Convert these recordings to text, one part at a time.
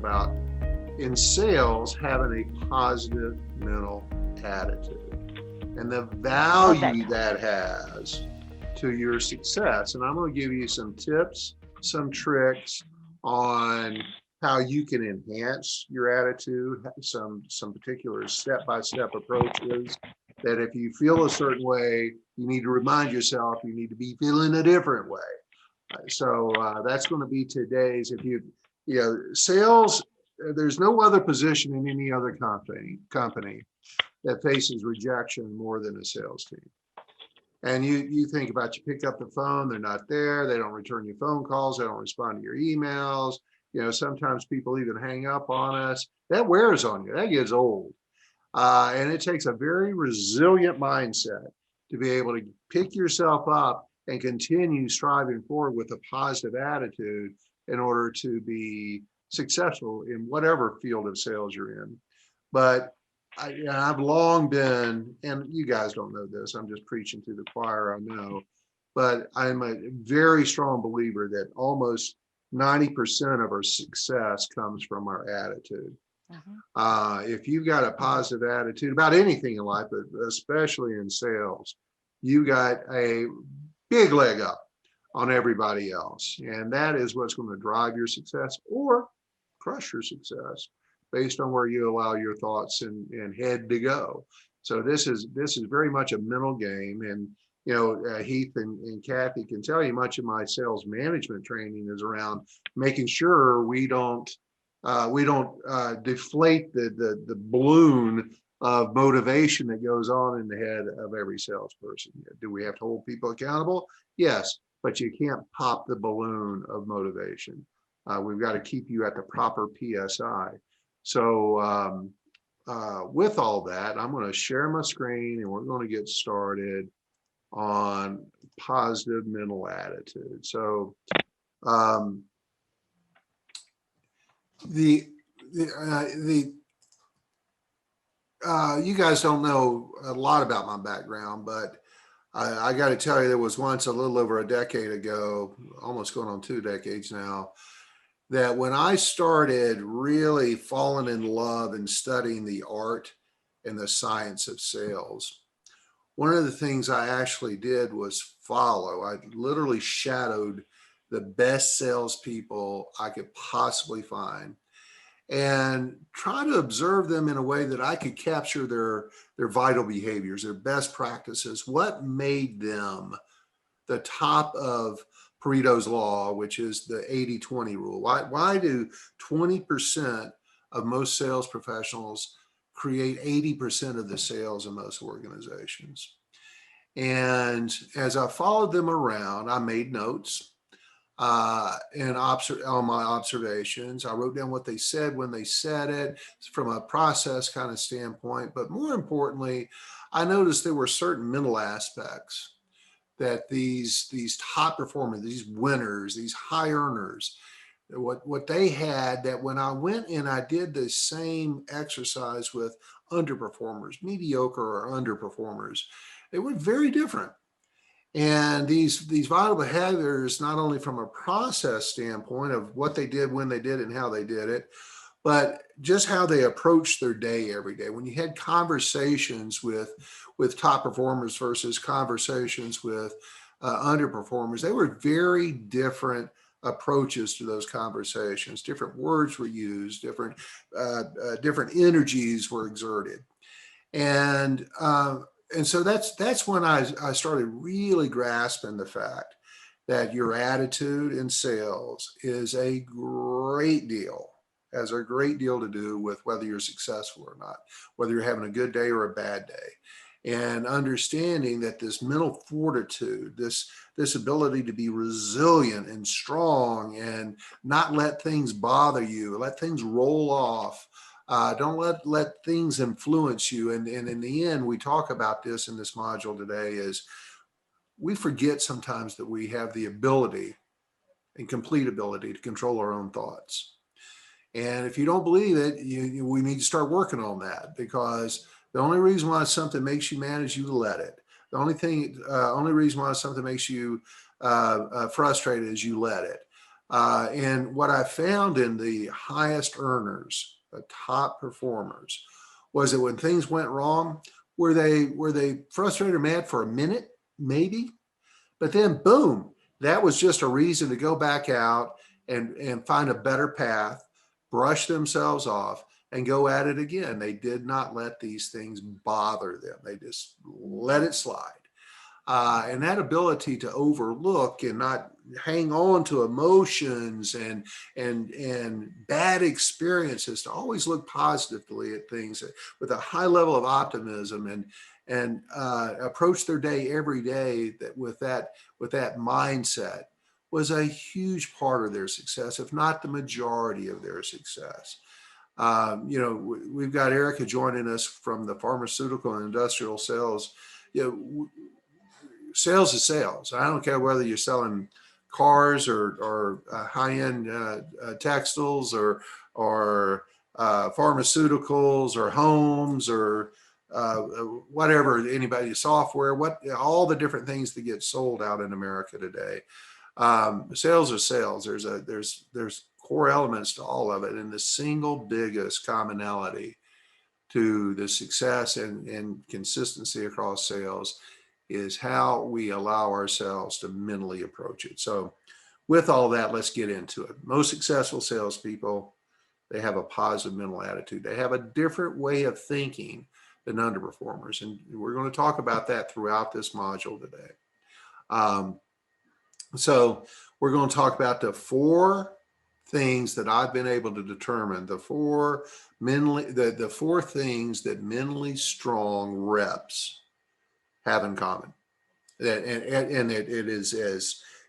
about in sales having a positive mental attitude and the value that has to your success. And I'm going to give you some tips, some tricks on how you can enhance your attitude, some particular step-by-step approaches that if you feel a certain way, you need to remind yourself you need to be feeling a different way. So that's going to be today's, sales, there's no other position in any other company that faces rejection more than a sales team. And you think about, you pick up the phone, they're not there, they don't return your phone calls, they don't respond to your emails. Sometimes people even hang up on us. That wears on you, that gets old. And it takes a very resilient mindset to be able to pick yourself up and continue striving forward with a positive attitude in order to be successful in whatever field of sales you're in. But I've long been, and you guys don't know this, I'm just preaching to the choir, I know, but I'm a very strong believer that almost 90% of our success comes from our attitude. If you've got a positive attitude about anything in life, but especially in sales, you got a big leg up on everybody else. And that is what's going to drive your success or crush your success based on where you allow your thoughts and head to go. So this is very much a mental game. And Heath and Kathy can tell you much of my sales management training is around making sure we don't deflate the balloon of motivation that goes on in the head of every salesperson. Do we have to hold people accountable? Yes, but you can't pop the balloon of motivation. We've got to keep you at the proper PSI. So with all that, I'm going to share my screen and we're going to get started on positive mental attitude. So you guys don't know a lot about my background, but I got to tell you, there was once a little over a decade ago, almost going on 2 decades now, that when I started really falling in love and studying the art and the science of sales, one of the things I actually did was I literally shadowed the best salespeople I could possibly find and try to observe them in a way that I could capture their vital behaviors, their best practices, what made them the top of Pareto's law, which is the 80-20 rule. Why do 20% of most sales professionals create 80% of the sales in most organizations? And as I followed them around, I made notes and on my observations. I wrote down what they said when they said it from a process kind of standpoint. But more importantly, I noticed there were certain mental aspects that these top performers, these winners, these high earners, what they had, that when I went and I did the same exercise with underperformers, mediocre or underperformers, they were very different. And these vital behaviors, not only from a process standpoint of what they did, when they did it, and how they did it, but just how they approached their day every day. When you had conversations with top performers versus conversations with underperformers, they were very different approaches to those conversations. Different words were used, different energies were exerted. And so that's when I started really grasping the fact that your attitude in sales is a great deal, has a great deal to do with whether you're successful or not, whether you're having a good day or a bad day. And understanding that this mental fortitude, this ability to be resilient and strong and not let things bother you, let things roll off. Don't let things influence you. And in the end, we talk about this in this module today, is we forget sometimes that we have the ability and complete ability to control our own thoughts. And if you don't believe it, we need to start working on that, because the only reason why something makes you mad is you let it. The only reason why something makes you frustrated is you let it. And what I found in the highest earners, the top performers, was that when things went wrong, were they frustrated or mad for a minute, maybe? But then boom, that was just a reason to go back out and find a better path, brush themselves off, and go at it again. They did not let these things bother them. They just let it slide. And that ability to overlook and not hang on to emotions and bad experiences, to always look positively at things with a high level of optimism and approach their day every day with that mindset, was a huge part of their success, if not the majority of their success. We've got Erica joining us from the pharmaceutical and industrial sales. Sales is sales. I don't care whether you're selling cars or high-end textiles or pharmaceuticals or homes or whatever, anybody, software, all the different things that get sold out in America today. Sales are sales. There's core elements to all of it, and the single biggest commonality to the success and consistency across sales is how we allow ourselves to mentally approach it. So with all that, let's get into it. Most successful salespeople, they have a positive mental attitude. They have a different way of thinking than underperformers. And we're going to talk about that throughout this module today. So we're going to talk about the 4 things that I've been able to determine, the 4 things that mentally strong reps have in common. And it is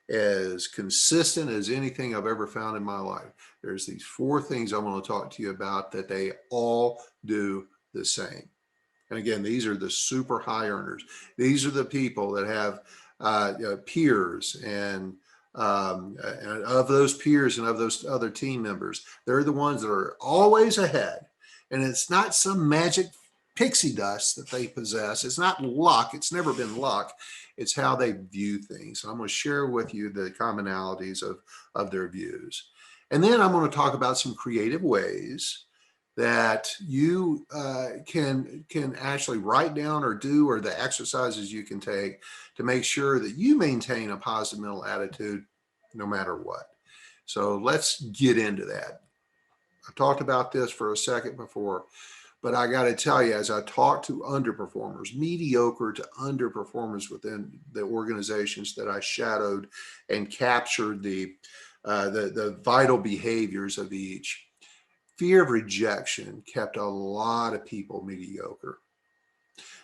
as consistent as anything I've ever found in my life. There's these 4 things I want to talk to you about that they all do the same. And again, these are the super high earners. These are the people that have peers and of those peers and of those other team members, they're the ones that are always ahead. And it's not some magic pixie dust that they possess. It's not luck. It's never been luck. It's how they view things. And I'm going to share with you the commonalities of their views. And then I'm going to talk about some creative ways that you can actually write down or do, or the exercises you can take to make sure that you maintain a positive mental attitude no matter what. So let's get into that. I talked about this for a second before, but I got to tell you, as I talk to underperformers, mediocre to underperformers within the organizations that I shadowed and captured the vital behaviors of each, fear of rejection kept a lot of people mediocre.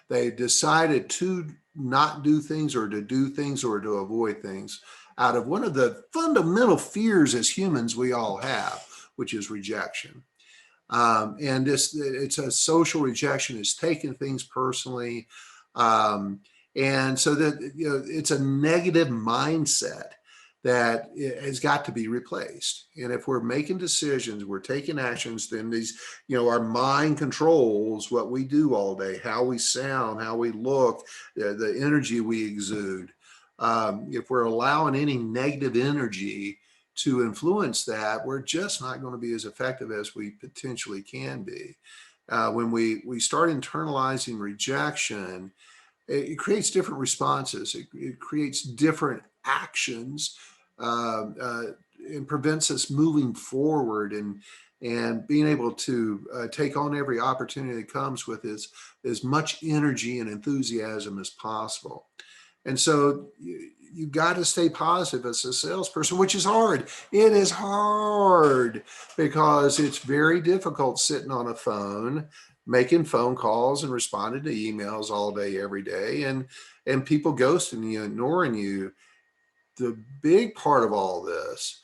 They decided to not do things or to do things or to avoid things out of one of the fundamental fears as humans we all have, which is rejection. And it's a social rejection. It's taking things personally. And so that, it's a negative mindset that has got to be replaced. And if we're making decisions, we're taking actions, then these, our mind controls what we do all day, how we sound, how we look, the energy we exude. If we're allowing any negative energy to influence that, we're just not going to be as effective as we potentially can be. When we start internalizing rejection, it creates different responses. It creates different actions and prevents us moving forward and being able to take on every opportunity that comes with as much energy and enthusiasm as possible. And so you've got to stay positive as a salesperson, which is hard. It is hard because it's very difficult sitting on a phone, making phone calls and responding to emails all day, every day, and people ghosting you, ignoring you. The big part of all this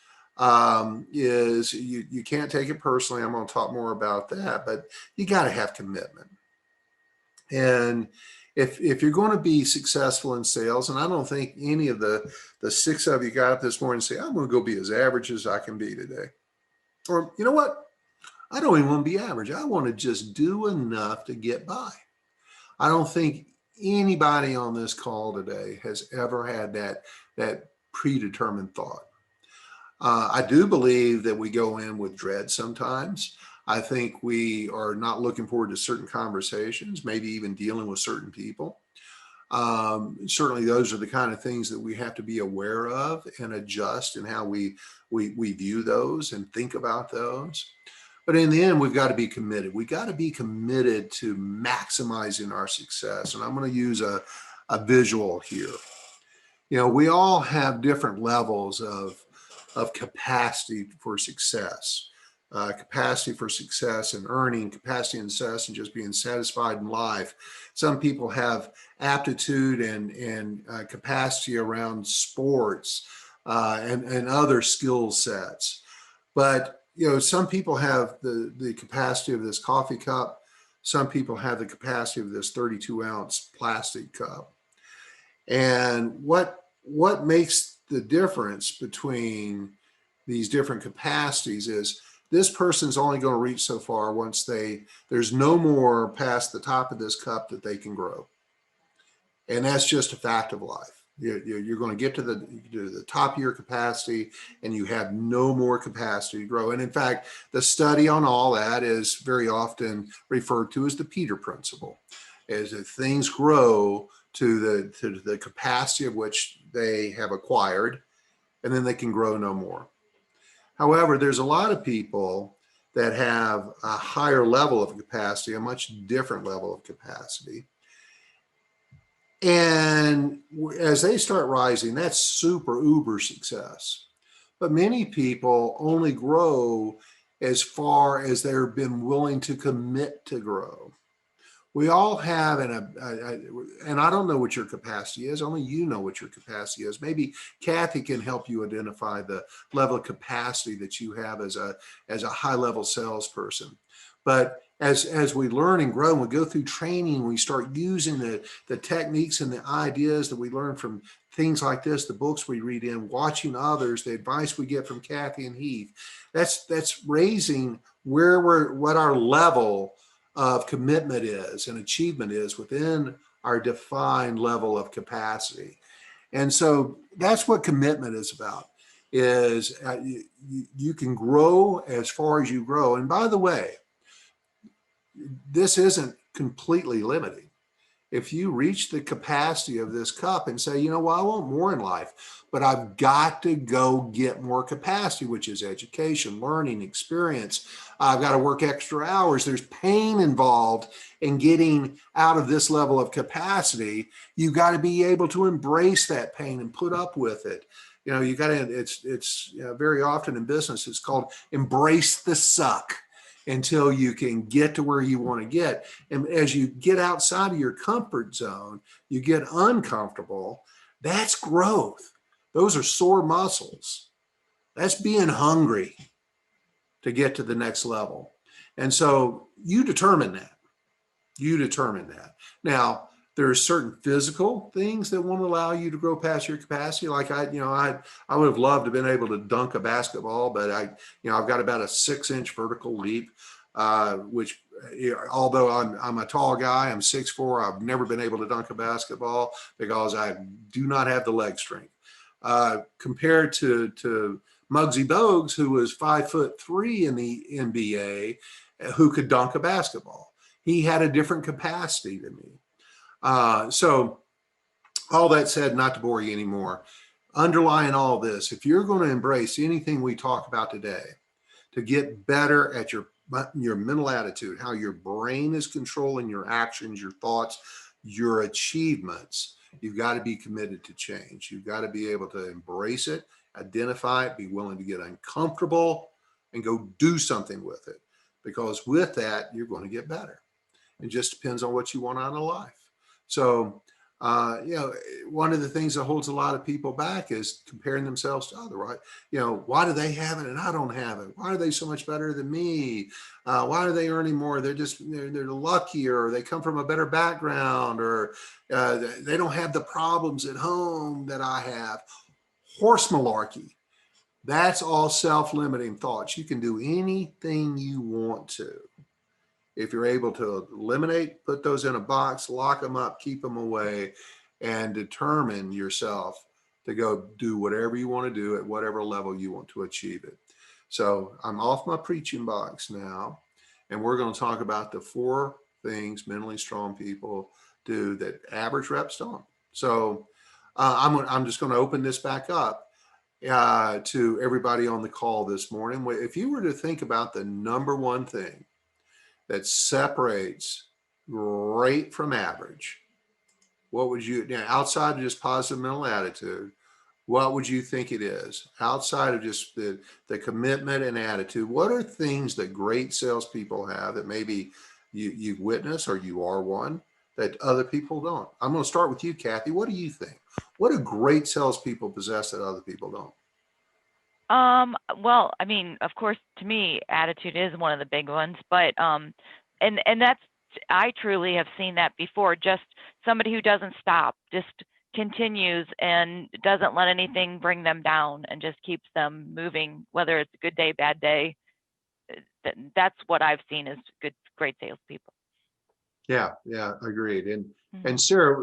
is you can't take it personally. I'm going to talk more about that, but you got to have commitment. And if you're going to be successful in sales, and I don't think any of the 6 of you got up this morning and say, I'm going to go be as average as I can be today. Or, you know what? I don't even want to be average. I want to just do enough to get by. I don't think anybody on this call today has ever had that predetermined thought. I do believe that we go in with dread sometimes. I think we are not looking forward to certain conversations, maybe even dealing with certain people. Certainly, those are the kind of things that we have to be aware of and adjust in how we view those and think about those. But in the end, we've got to be committed. We got to be committed to maximizing our success. And I'm going to use a visual here. You know, we all have different levels of capacity for success. Capacity for success and earning, capacity and success and just being satisfied in life. Some people have aptitude and capacity around sports and other skill sets. But, you know, some people have the capacity of this coffee cup. Some people have the capacity of this 32-ounce plastic cup. And what makes the difference between these different capacities is this person's only going to reach so far once there's no more past the top of this cup that they can grow. And that's just a fact of life. You're going to get to the top of your capacity and you have no more capacity to grow. And in fact, the study on all that is very often referred to as the Peter principle, as if things grow to the capacity of which they have acquired, and then they can grow no more. However, there's a lot of people that have a higher level of capacity, a much different level of capacity. And as they start rising, that's super uber success. But many people only grow as far as they've been willing to commit to grow. We all have, and I don't know what your capacity is. Only you know what your capacity is. Maybe Kathy can help you identify the level of capacity that you have as a high-level salesperson. But as we learn and grow, and we go through training, we start using the techniques and the ideas that we learn from things like this, the books we read in, watching others, the advice we get from Kathy and Heath. That's raising what our level of commitment is and achievement is within our defined level of capacity. And so that's what commitment is about, is you can grow as far as you grow. And by the way, this isn't completely limiting. If you reach the capacity of this cup and say, you know, well, I want more in life, but I've got to go get more capacity, which is education, learning, experience. I've got to work extra hours. There's pain involved in getting out of this level of capacity. You've got to be able to embrace that pain and put up with it. You know, you got to, it's very often in business, it's called embrace the suck until you can get to where you want to get. And as you get outside of your comfort zone, you get uncomfortable. That's growth. Those are sore muscles. That's being hungry to get to the next level. And so you determine that. You determine that. Now, there are certain physical things that won't allow you to grow past your capacity. Like I would have loved to have been able to dunk a basketball, but I've got about a 6-inch vertical leap, which although I'm a tall guy, I'm 6'4", I've never been able to dunk a basketball because I do not have the leg strength. Compared to Muggsy Bogues, who was 5'3" in the NBA, who could dunk a basketball. He had a different capacity than me. So all that said, not to bore you anymore, underlying all this, if you're going to embrace anything we talk about today to get better at your mental attitude, how your brain is controlling your actions, your thoughts, your achievements, you've got to be committed to change. You've got to be able to embrace it, identify it, be willing to get uncomfortable and go do something with it. Because with that, you're going to get better. It just depends on what you want out of life. So, one of the things that holds a lot of people back is comparing themselves to others, right? You know, why do they have it and I don't have it? Why are they so much better than me? Why are they earning more? They're luckier, or they come from a better background, or they don't have the problems at home that I have. Horse malarkey. That's all self-limiting thoughts. You can do anything you want to. If you're able to eliminate, put those in a box, lock them up, keep them away, and determine yourself to go do whatever you want to do at whatever level you want to achieve it. So I'm off my preaching box now, and we're going to talk about the 4 things mentally strong people do that average reps don't. So I'm just going to open this back up to everybody on the call this morning. If you were to think about the number one thing that separates great from average, what would you, outside of just positive mental attitude, what would you think it is? Outside of just the commitment and attitude, what are things that great salespeople have that maybe you've witnessed or you are one that other people don't? I'm going to start with you, Kathy. What do you think? What do great salespeople possess that other people don't? Well, I mean, of course, to me, attitude is one of the big ones, but and that's, I truly have seen that before. Just somebody who doesn't stop, just continues and doesn't let anything bring them down and just keeps them moving, whether it's a good day, bad day. That's what I've seen as great salespeople. Yeah, agreed. And Sarah,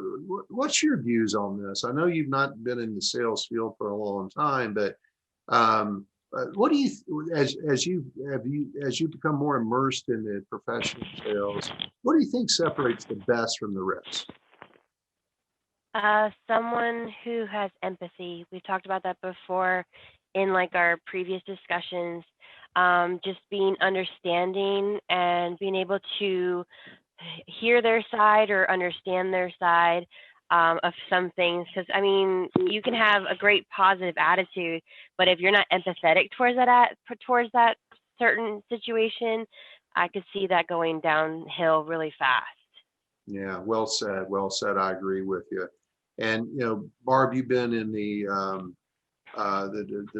what's your views on this? I know you've not been in the sales field for a long time, but what do you, as you become more immersed in the professional sales, what do you think separates the best from the rest? Someone who has empathy. We've talked about that before in like our previous discussions. Just being understanding and being able to hear their side or understand their side of some things. Because I mean, you can have a great positive attitude, but if you're not empathetic towards that certain situation, I could see that going downhill really fast. Yeah, well said. Well said. I agree with you. And Barb, you've been in the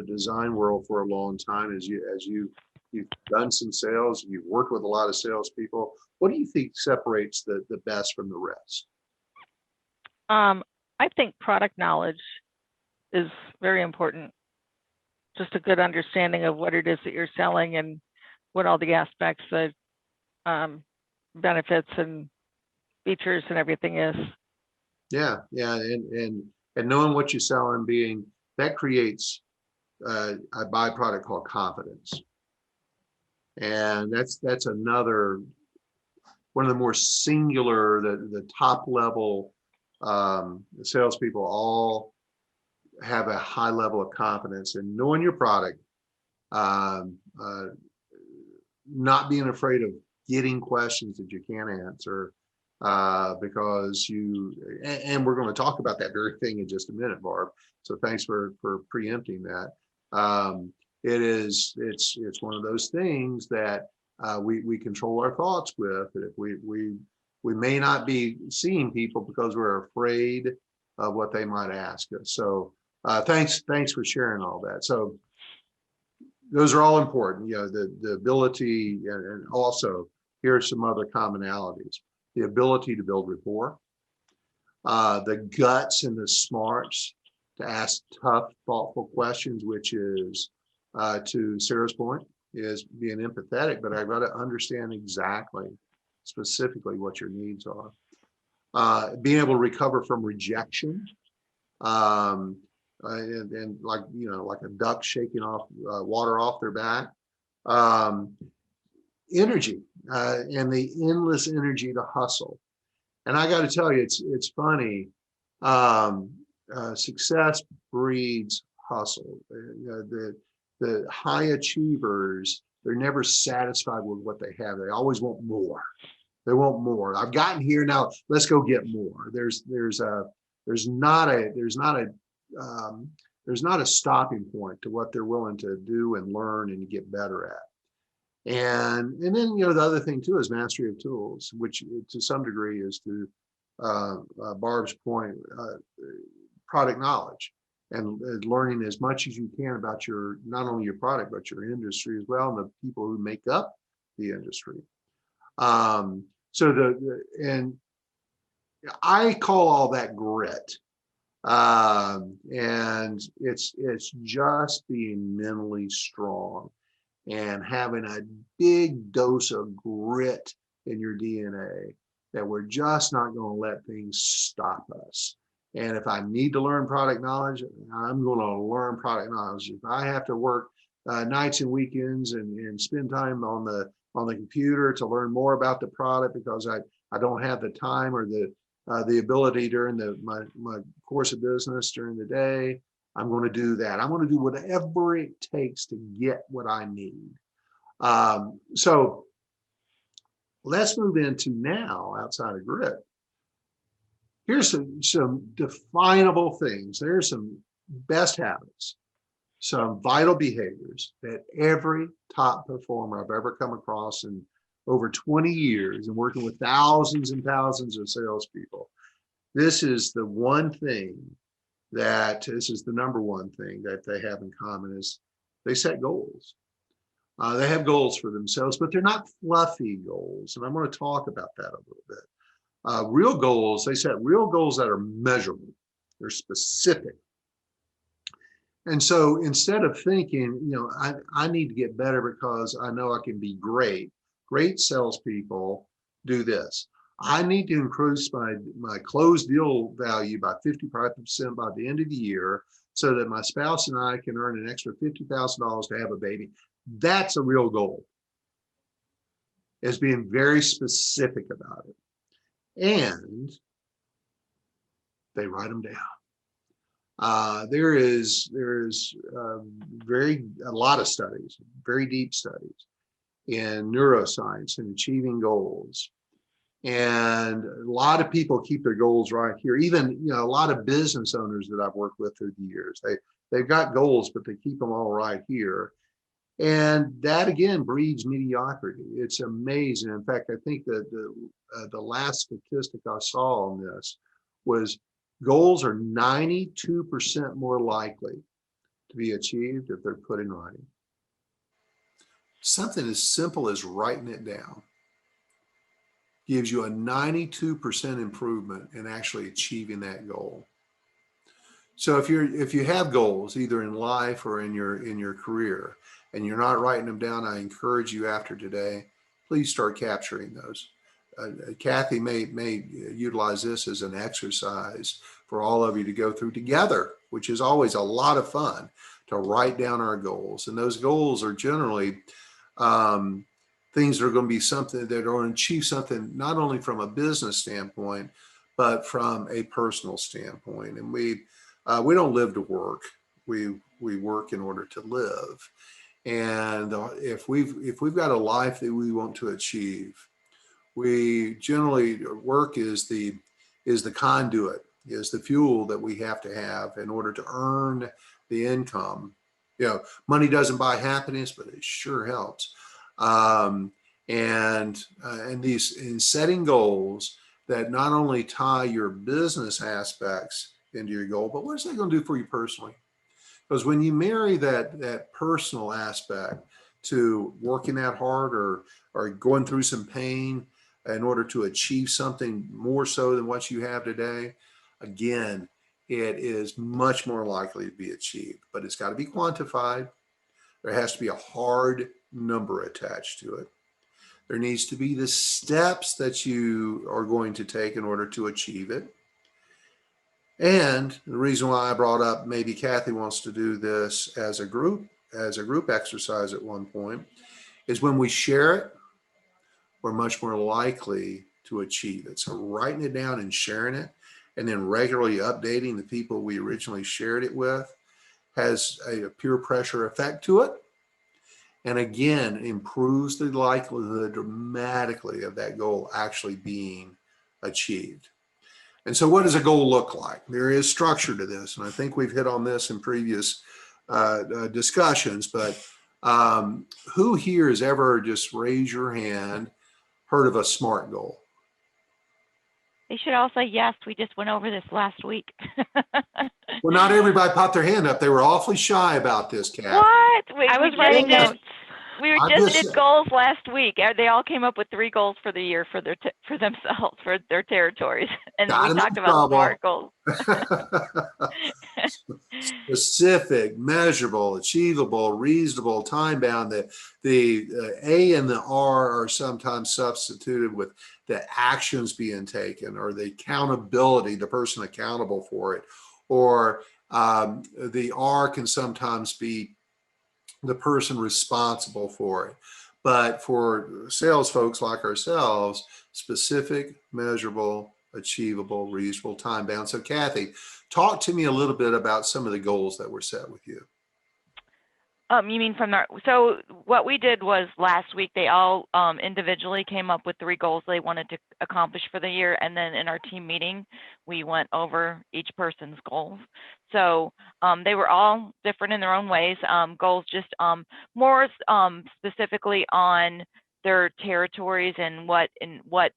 design world for a long time. You've done some sales, you've worked with a lot of salespeople. What do you think separates the best from the rest? I think product knowledge is very important. Just a good understanding of what it is that you're selling and what all the aspects of benefits and features and everything is. Yeah, and knowing what you sell and being, that creates a byproduct called confidence. And that's another one of the more singular, the top level salespeople all have a high level of confidence in knowing your product, not being afraid of getting questions that you can't answer, because and we're going to talk about that very thing in just a minute, Barb. So thanks for preempting that. It's one of those things that we control our thoughts with. If we may not be seeing people because we're afraid of what they might ask us. So thanks for sharing all that. So those are all important. The ability, and also here are some other commonalities: the ability to build rapport, the guts and the smarts to ask tough, thoughtful questions, which is, to Sarah's point, is being empathetic, but I've got to understand specifically what your needs are. Being able to recover from rejection, and like a duck shaking off water off their back. Energy, and the endless energy to hustle. And I got to tell you, it's funny. Success breeds hustle. The high achievers, they're never satisfied with what they have. They always want more. They want more. I've gotten here, now let's go get more. There's not a stopping point to what they're willing to do and learn and get better at. And then the other thing too is mastery of tools, which to some degree is, to Barb's point, product knowledge, and learning as much as you can about not only your product but your industry as well, and the people who make up the industry. And I call all that grit, and it's just being mentally strong and having a big dose of grit in your DNA, that we're just not going to let things stop us. And if I need to learn product knowledge, I'm going to learn product knowledge. If I have to work nights and weekends and spend time on the computer to learn more about the product because I don't have the time or the ability during my course of business during the day, I'm going to do that. I'm going to do whatever it takes to get what I need. So let's move into now outside of grit. Here's some definable things. There's some best habits, some vital behaviors that every top performer I've ever come across in over 20 years and working with thousands and thousands of salespeople. This is the number one thing that they have in common is they set goals. They have goals for themselves, but they're not fluffy goals. And I'm going to talk about that a little bit. Real goals, they set real goals that are measurable. They're specific. And so instead of thinking, I need to get better because I know I can be great salespeople do this. I need to increase my closed deal value by 55% by the end of the year so that my spouse and I can earn an extra $50,000 to have a baby. That's a real goal, is being very specific about it. And they write them down. There is a lot of studies, very deep studies in neuroscience and achieving goals. And a lot of people keep their goals right here. Even, a lot of business owners that I've worked with through the years, they've got goals, but they keep them all right here. And that again breeds mediocrity. It's amazing. In fact, I think that the last statistic I saw on this was goals are 92% more likely to be achieved if they're put in writing. Something as simple as writing it down gives you a 92% improvement in actually achieving that goal. So if you have goals either in life or in your career and you're not writing them down, I encourage you after today, please start capturing those. Kathy may utilize this as an exercise for all of you to go through together, which is always a lot of fun, to write down our goals. And those goals are generally things that are going to be something that are going to achieve something not only from a business standpoint, but from a personal standpoint. And we don't live to work. We work in order to live. And if we've got a life that we want to achieve, we generally, work is the conduit, is the fuel that we have to have in order to earn the income. Money doesn't buy happiness, but it sure helps. And in setting goals that not only tie your business aspects into your goal, but what is that going to do for you personally? Because when you marry that personal aspect to working that hard or going through some pain in order to achieve something more so than what you have today, again, it is much more likely to be achieved. But it's got to be quantified. There has to be a hard number attached to it. There needs to be the steps that you are going to take in order to achieve it. And the reason why I brought up maybe Kathy wants to do this as a group exercise at one point is when we share it, we're much more likely to achieve it. So writing it down and sharing it and then regularly updating the people we originally shared it with has a peer pressure effect to it. And again, improves the likelihood dramatically of that goal actually being achieved. And so what does a goal look like? There is structure to this. And I think we've hit on this in previous discussions, but who here has ever, just raise your hand, heard of a SMART goal? They should all say yes. We just went over this last week. Well, not everybody popped their hand up. They were awfully shy about this, Kat. What? I was writing notes. We did goals last week. They all came up with 3 goals for the year for themselves, for their territories. And we talked about SMART goals. Specific, measurable, achievable, reasonable, time bound. The A and the R are sometimes substituted with the actions being taken, or the accountability, the person accountable for it, or the R can sometimes be the person responsible for it. But for sales folks like ourselves, specific, measurable, achievable, reasonable, time bound. So Kathy, talk to me a little bit about some of the goals that were set with you. You mean from our, so what we did was last week, they all individually came up with 3 goals they wanted to accomplish for the year. And then in our team meeting, we went over each person's goals. So they were all different in their own ways. Goals just more specifically on their territories and what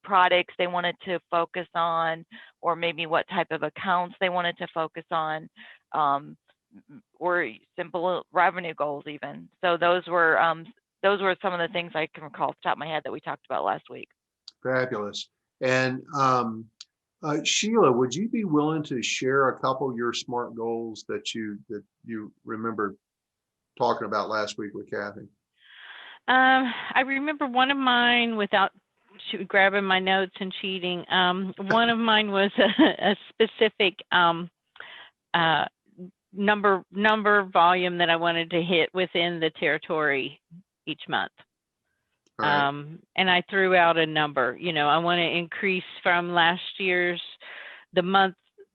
products they wanted to focus on, or maybe what type of accounts they wanted to focus on. Or simple revenue goals even. So those were some of the things I can recall off the top of my head that we talked about last week. Fabulous. And Sheila, would you be willing to share a couple of your SMART goals that you remember talking about last week with Kathy? I remember one of mine without grabbing my notes and cheating. One of mine was a specific number volume that I wanted to hit within the territory each month. Right. And I threw out a number. I want to increase from last year's,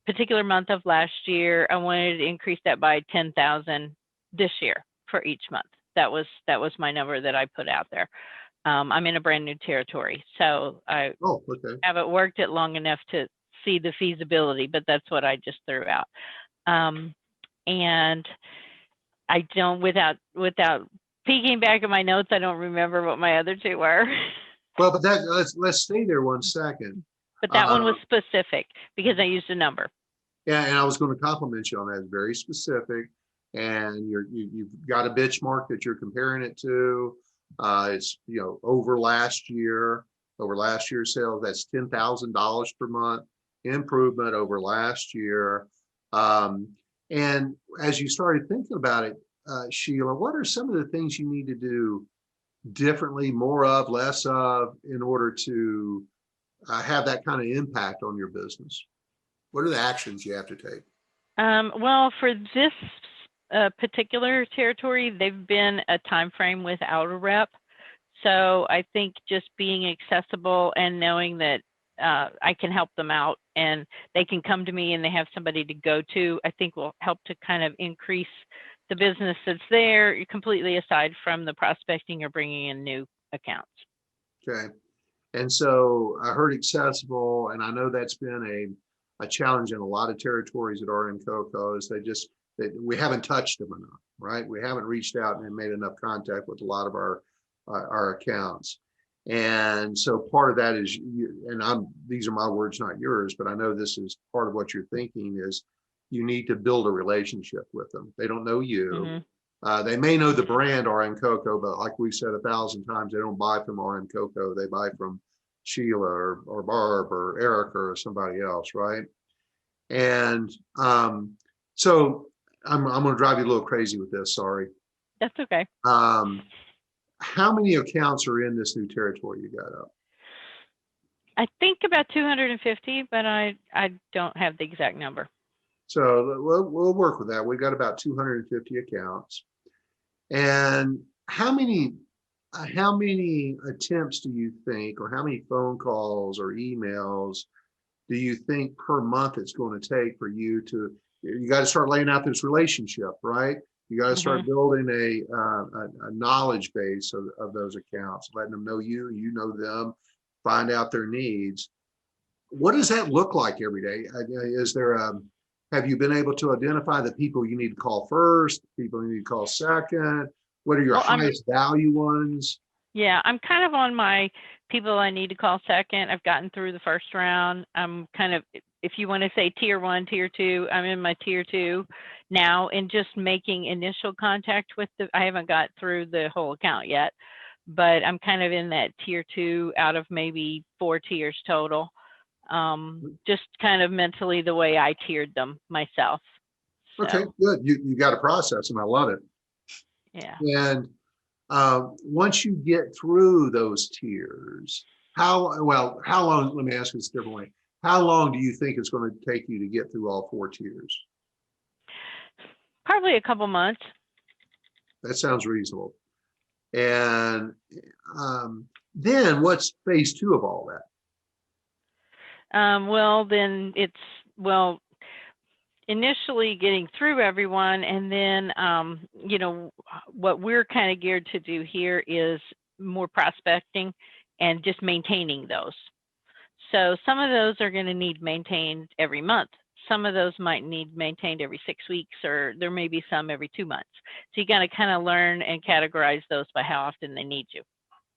particular month of last year. I wanted to increase that by 10,000 this year for each month. That was my number that I put out there. I'm in a brand new territory, so I haven't worked it long enough to see the feasibility, but that's what I just threw out. And I don't, without peeking back at my notes, I don't remember what my other 2 were. Well, but let's stay there 1 second. But that one was specific because I used a number. Yeah, and I was going to compliment you on that. It's very specific, and you've got a benchmark that you're comparing it to. It's over last year's sales. That's $10,000 per month improvement over last year. And as you started thinking about it, Sheila, what are some of the things you need to do differently, more of, less of, in order to have that kind of impact on your business? What are the actions you have to take? Well, for this particular territory, they've been a time frame without a rep. So I think just being accessible and knowing that I can help them out and they can come to me and they have somebody to go to, I think will help to kind of increase the business that's there, completely aside from the prospecting or bringing in new accounts. Okay. And so I heard accessible, and I know that's been a challenge in a lot of territories that are in COCO, is we haven't touched them enough, right? We haven't reached out and made enough contact with a lot of our accounts. And so part of that is, these are my words, not yours, but I know this is part of what you're thinking, is you need to build a relationship with them. They don't know you. Mm-hmm. They may know the brand RM Coco, but like we've said 1,000 times, they don't buy from RM Coco. They buy from Sheila or Barb or Erica or somebody else, right? And so I'm going to drive you a little crazy with this. Sorry. That's okay. How many accounts are in this new territory you got up? I think about 250, but I don't have the exact number. So we'll work with that. We've got about 250 accounts. And how many attempts do you think, or how many phone calls or emails do you think per month it's going to take for you got to start laying out this relationship, right? You got to start building a knowledge base of those accounts, letting them know you know them, find out their needs. What does that look like every day? Have you been able to identify the people you need to call first, people you need to call second? What are your highest value ones? Yeah, I'm kind of on my people I need to call second. I've gotten through the first round. I'm kind of, if you want to say tier 1, tier 2, I'm in my tier 2 now, and just making initial contact with I haven't got through the whole account yet, but I'm kind of in that tier 2 out of maybe 4 tiers total. Just kind of mentally the way I tiered them myself. So. Okay, good. You got to process them. I love it. Yeah. And once you get through those tiers, how long, let me ask this differently. How long do you think it's going to take you to get through all 4 tiers? Probably a couple months. That sounds reasonable. And then what's phase 2 of all that? Well, then it's, initially getting through everyone, and then, what we're kind of geared to do here is more prospecting and just maintaining those. So some of those are going to need maintained every month. Some of those might need maintained every 6 weeks, or there may be some every 2 months. So you got to kind of learn and categorize those by how often they need you.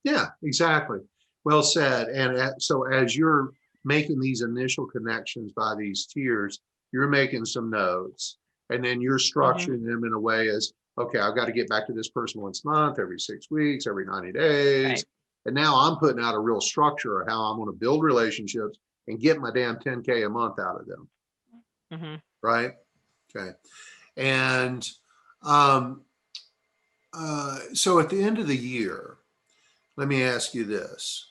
Yeah, exactly. Well said. And so as you're making these initial connections by these tiers, you're making some notes, and then you're structuring them in a way as, okay, I've got to get back to this person once a month, every 6 weeks, every 90 days. Right. And now I'm putting out a real structure of how I'm going to build relationships and get my damn 10K a month out of them. Mm-hmm. Right? Okay. And so at the end of the year, let me ask you this.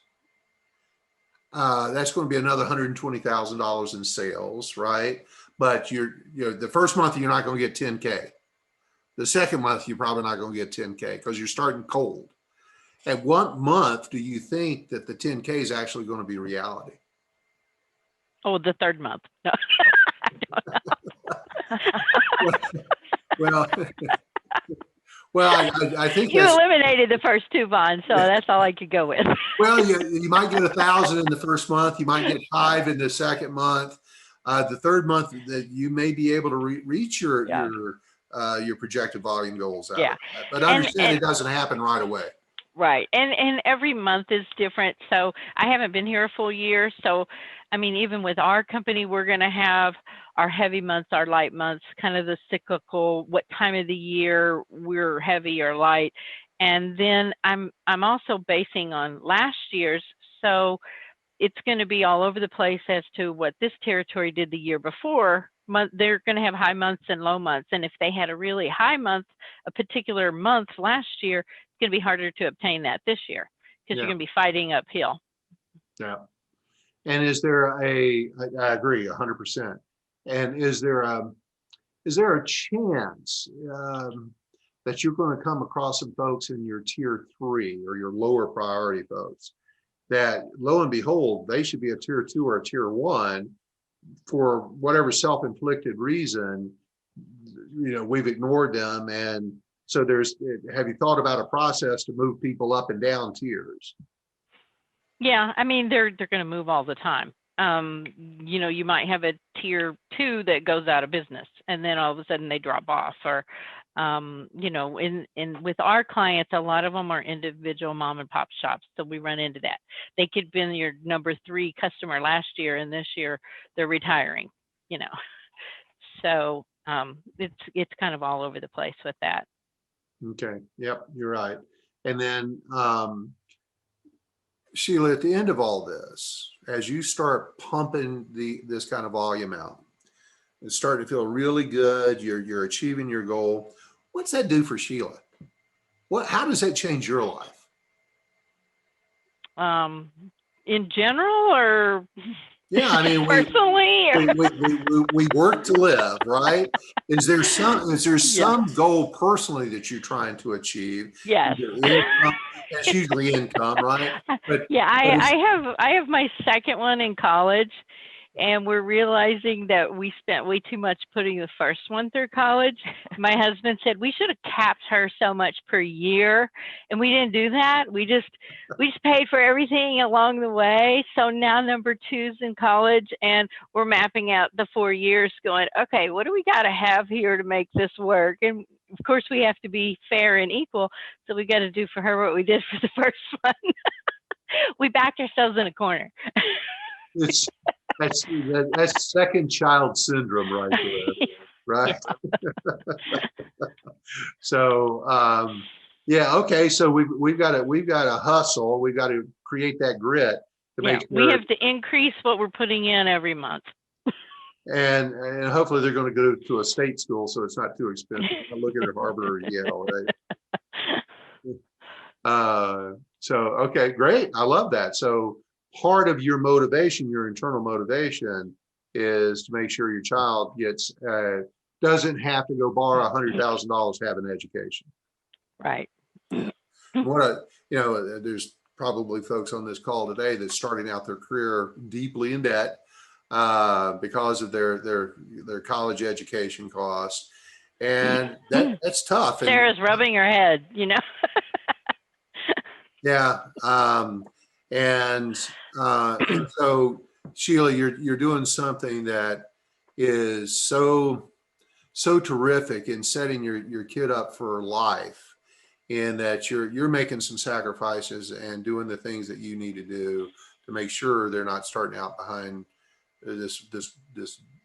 That's going to be another $120,000 in sales, right? But the first month you're not going to get 10K. The second month you're probably not going to get 10K because you're starting cold. At what month do you think that the 10K is actually going to be reality? Oh, the third month. No. I don't know. Well, I think you eliminated the first 2 bonds, so that's all I could go with. Well, you might get 1,000 in the first month. You might get 5 in the second month. The third month that you may be able to reach your projected volume goals out. Yeah. But understand it doesn't happen right away. Right. And every month is different. So I haven't been here a full year. So, I mean, even with our company, we're going to have our heavy months, our light months, kind of the cyclical, what time of the year we're heavy or light. And then I'm also basing on last year's. So it's going to be all over the place as to what this territory did the year before. They're going to have high months and low months. And if they had a really high month, a particular month last year, it's going to be harder to obtain that this year because you're going to be fighting uphill. Yeah. And is there I agree 100%. And is there a chance that you're going to come across some folks in your tier 3 or your lower priority folks that lo and behold, they should be a tier 2 or a tier 1 for whatever self-inflicted reason, we've ignored them. And so have you thought about a process to move people up and down tiers? Yeah, I mean, they're going to move all the time. You might have a tier 2 that goes out of business and then all of a sudden they drop off, or, with our clients, a lot of them are individual mom and pop shops. So we run into that. They could have been your number 3 customer last year, and this year they're retiring, so it's kind of all over the place with that. Okay. Yep. You're right. And then, Sheila, at the end of all this, as you start pumping this kind of volume out, it's starting to feel really good. You're achieving your goal. What's that do for Sheila? How does that change your life? In general, or yeah, I mean, personally, we work to live, right? Is there some goal personally that you're trying to achieve? Yes. It's usually income, right? But yeah, I have my second one in college, and we're realizing that we spent way too much putting the first one through college. My husband said we should have capped her so much per year, and we didn't do that. We just paid for everything along the way. So now number 2's in college, and we're mapping out the 4 years, going, okay, what do we got to have here to make this work? And of course, we have to be fair and equal. So we got to do for her what we did for the first one. We backed ourselves in a corner. That's second child syndrome right there, right? So okay. So we've got to hustle. We've got to create that grit to make sure. We have to increase what we're putting in every month. And hopefully they're going to go to a state school, so it's not too expensive. I'm looking at Harvard or Yale, right? So okay, great. I love that. So part of your motivation, your internal motivation, is to make sure your child gets doesn't have to go borrow $100,000 to have an education. Right. There's probably folks on this call today that's starting out their career deeply in debt because of their college education costs, and that's tough. Sarah's rubbing her head, Yeah, and so Sheila, you're doing something that is so terrific in setting your kid up for life, in that you're making some sacrifices and doing the things that you need to do to make sure they're not starting out behind this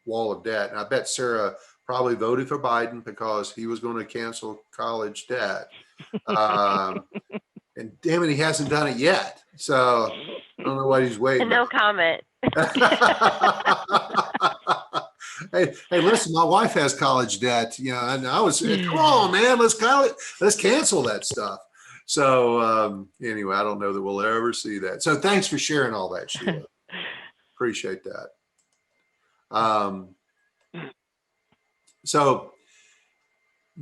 wall of debt. And I bet Sarah probably voted for Biden because he was going to cancel college debt. And damn it, he hasn't done it yet. So I don't know what he's waiting. No comment. Hey, listen, my wife has college debt, and I was, come on, man, let's cancel that stuff. So anyway, I don't know that we'll ever see that. So thanks for sharing all that, Sheila. Appreciate that. So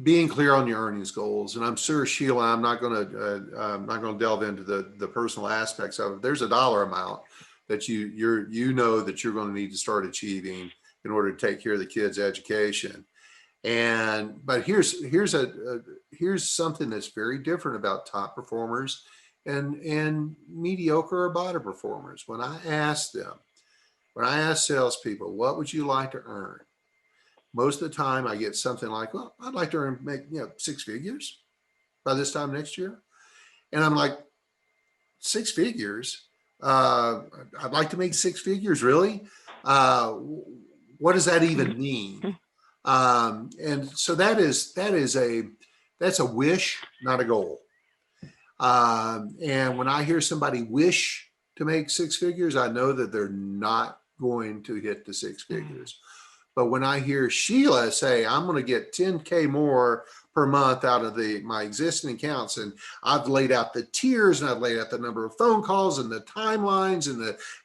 being clear on your earnings goals, and I'm sure, Sheila, I'm not going to delve into the personal aspects of it. There's a dollar amount that you know that you're going to need to start achieving in order to take care of the kids' education. But here's something that's very different about top performers and mediocre or bottom performers. When I ask salespeople, what would you like to earn? Most of the time I get something like, well, I'd like to make 6 figures by this time next year. And I'm like, 6 figures? I'd like to make 6 figures, really? What does that even mean? And so that's a wish, not a goal. And when I hear somebody wish to make 6 figures, I know that they're not going to hit the 6 figures. But when I hear Sheila say, I'm going to get 10K more per month out of my existing accounts, and I've laid out the tiers, and I've laid out the number of phone calls and the timelines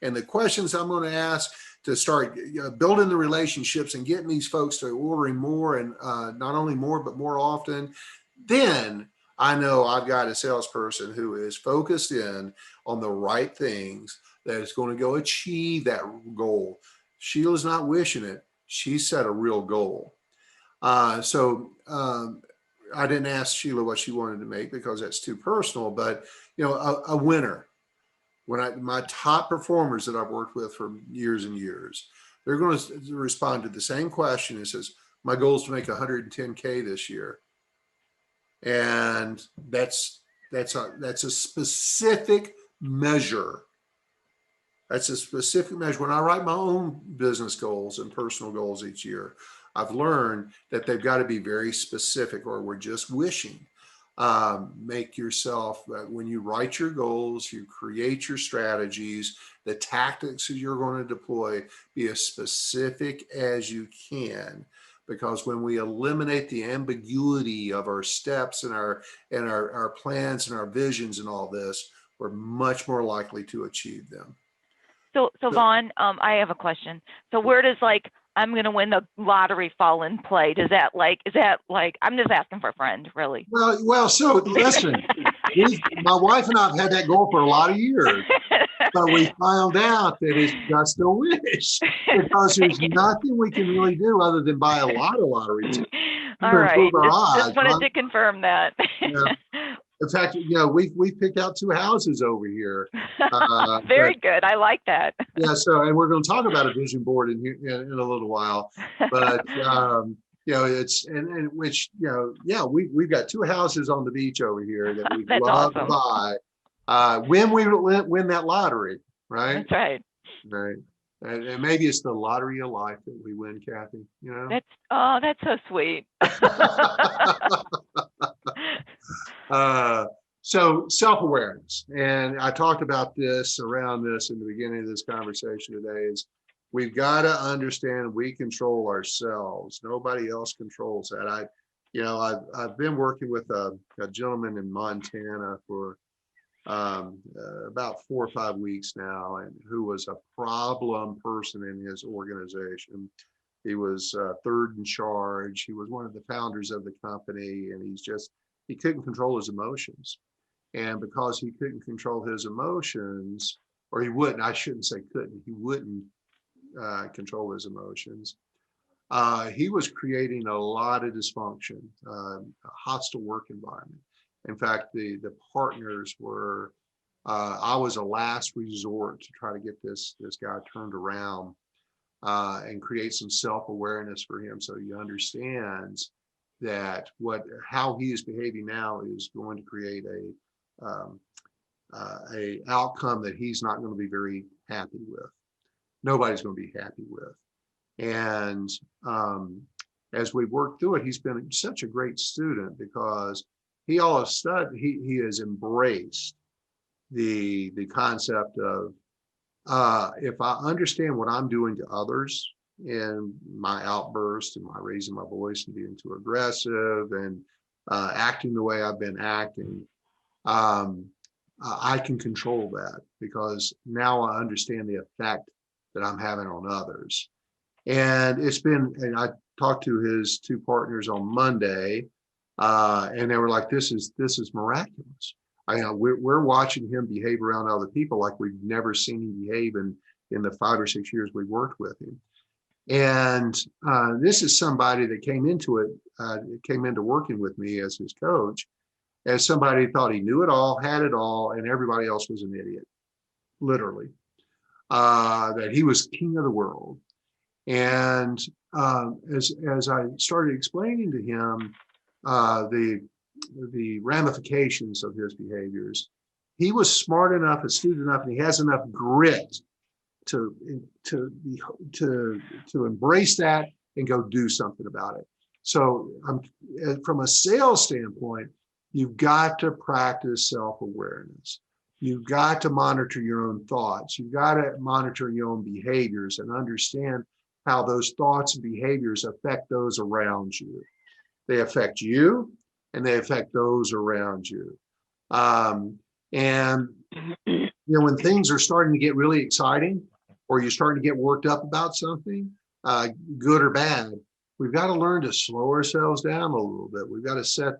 and the questions I'm going to ask to start building the relationships and getting these folks to ordering more, and not only more, but more often, then I know I've got a salesperson who is focused in on the right things that is going to go achieve that goal. Sheila's not wishing it. She set a real goal. So I didn't ask Sheila what she wanted to make because that's too personal, but a winner. My top performers that I've worked with for years and years, they're going to respond to the same question. It says, my goal is to make 110K this year. And that's a specific measure. That's a specific measure. When I write my own business goals and personal goals each year, I've learned that they've got to be very specific, or we're just wishing. Make yourself, when you write your goals, you create your strategies, the tactics that you're going to deploy, be as specific as you can. Because when we eliminate the ambiguity of our steps and our plans and our visions and all this, we're much more likely to achieve them. So Vaughn, I have a question. So where does I'm going to win the lottery fall in play? Is that like, I'm just asking for a friend, really. Well, so listen, my wife and I have had that goal for a lot of years, but we found out that it's just a wish, because there's nothing we can really do other than buy a lot of lotteries. All right, just wanted to confirm that. Yeah. In fact, we picked out 2 houses over here. Very good. I like that. Yeah. So, and we're going to talk about a vision board in a little while, but it's we've got 2 houses on the beach over here that we love to buy when we win that lottery, right? That's right. Right. And maybe it's the lottery of life that we win, Kathy. That's so sweet. So self-awareness, and I talked about this around this in the beginning of this conversation today, is we've got to understand we control ourselves. Nobody else controls that. I've been working with a gentleman in Montana for about 4 or 5 weeks now, and who was a problem person in his organization. He was third in charge. He was one of the founders of the company, and he couldn't control his emotions. And because he couldn't control his emotions, or he wouldn't, I shouldn't say couldn't, he wouldn't control his emotions. He was creating a lot of dysfunction, a hostile work environment. In fact, the partners were, I was a last resort to try to get this guy turned around and create some self-awareness for him, so he understands that how he is behaving now is going to create a outcome that he's not going to be very happy with. Nobody's going to be happy with. And as we've worked through it, he's been such a great student, because he all of a sudden he has embraced the concept of if I understand what I'm doing to others in my outburst and my raising my voice and being too aggressive and acting the way I've been acting, I can control that, because now I understand the effect that I'm having on others. And and I talked to his two partners on Monday, and they were like, this is miraculous. We're watching him behave around other people like we've never seen him behave in the 5 or 6 years we've worked with him. And this is somebody that came into working with me as his coach, as somebody who thought he knew it all, had it all, and everybody else was an idiot, literally, that he was king of the world. And as I started explaining to him the ramifications of his behaviors, he was smart enough, astute enough, and he has enough grit to embrace that and go do something about it. So from a sales standpoint, you've got to practice self-awareness. You've got to monitor your own thoughts. You've got to monitor your own behaviors and understand how those thoughts and behaviors affect those around you. They affect you and they affect those around you. And when things are starting to get really exciting, or you're starting to get worked up about something, good or bad, we've got to learn to slow ourselves down a little bit. We've got to set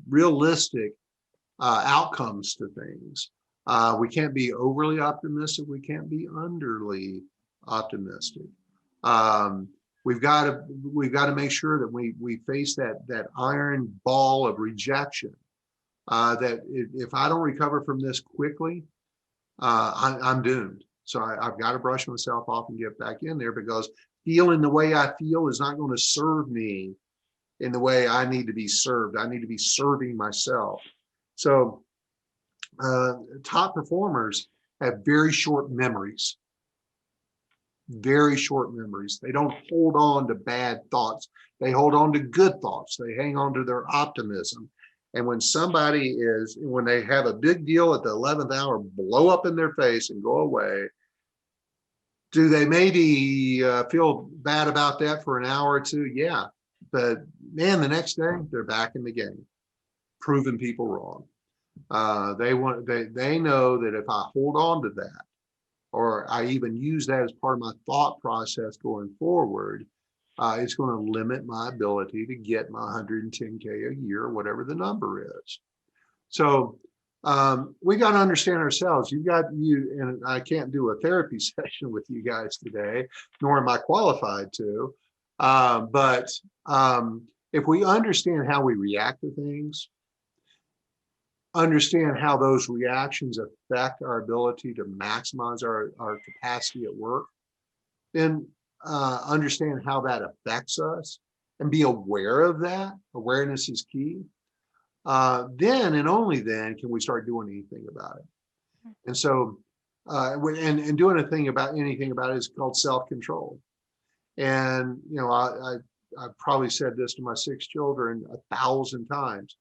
realistic outcomes to things. We can't be overly optimistic. We can't be underly optimistic. We've got to make sure that we face that iron ball of rejection. That if I don't recover from this quickly, I'm doomed. So I've got to brush myself off and get back in there, because feeling the way I feel is not going to serve me in the way I need to be served. I need to be serving myself. So top performers have very short memories. Very short memories. They don't hold on to bad thoughts. They hold on to good thoughts. They hang on to their optimism. And when they have a big deal at the 11th hour blow up in their face and go away, do they maybe feel bad about that for an hour or two? Yeah. But man, the next day they're back in the game, proving people wrong. They know that if I hold on to that, or I even use that as part of my thought process going forward, it's going to limit my ability to get my 110K a year, whatever the number is. So we got to understand ourselves. And I can't do a therapy session with you guys today, nor am I qualified to. But if we understand how we react to things, understand how those reactions affect our ability to maximize our capacity at work, then understand how that affects us and be aware of that. Awareness is key. Then and only then can we start doing anything about it. And so, and doing anything about it is called self-control. And, I've probably said this to my 6 children 1,000 times.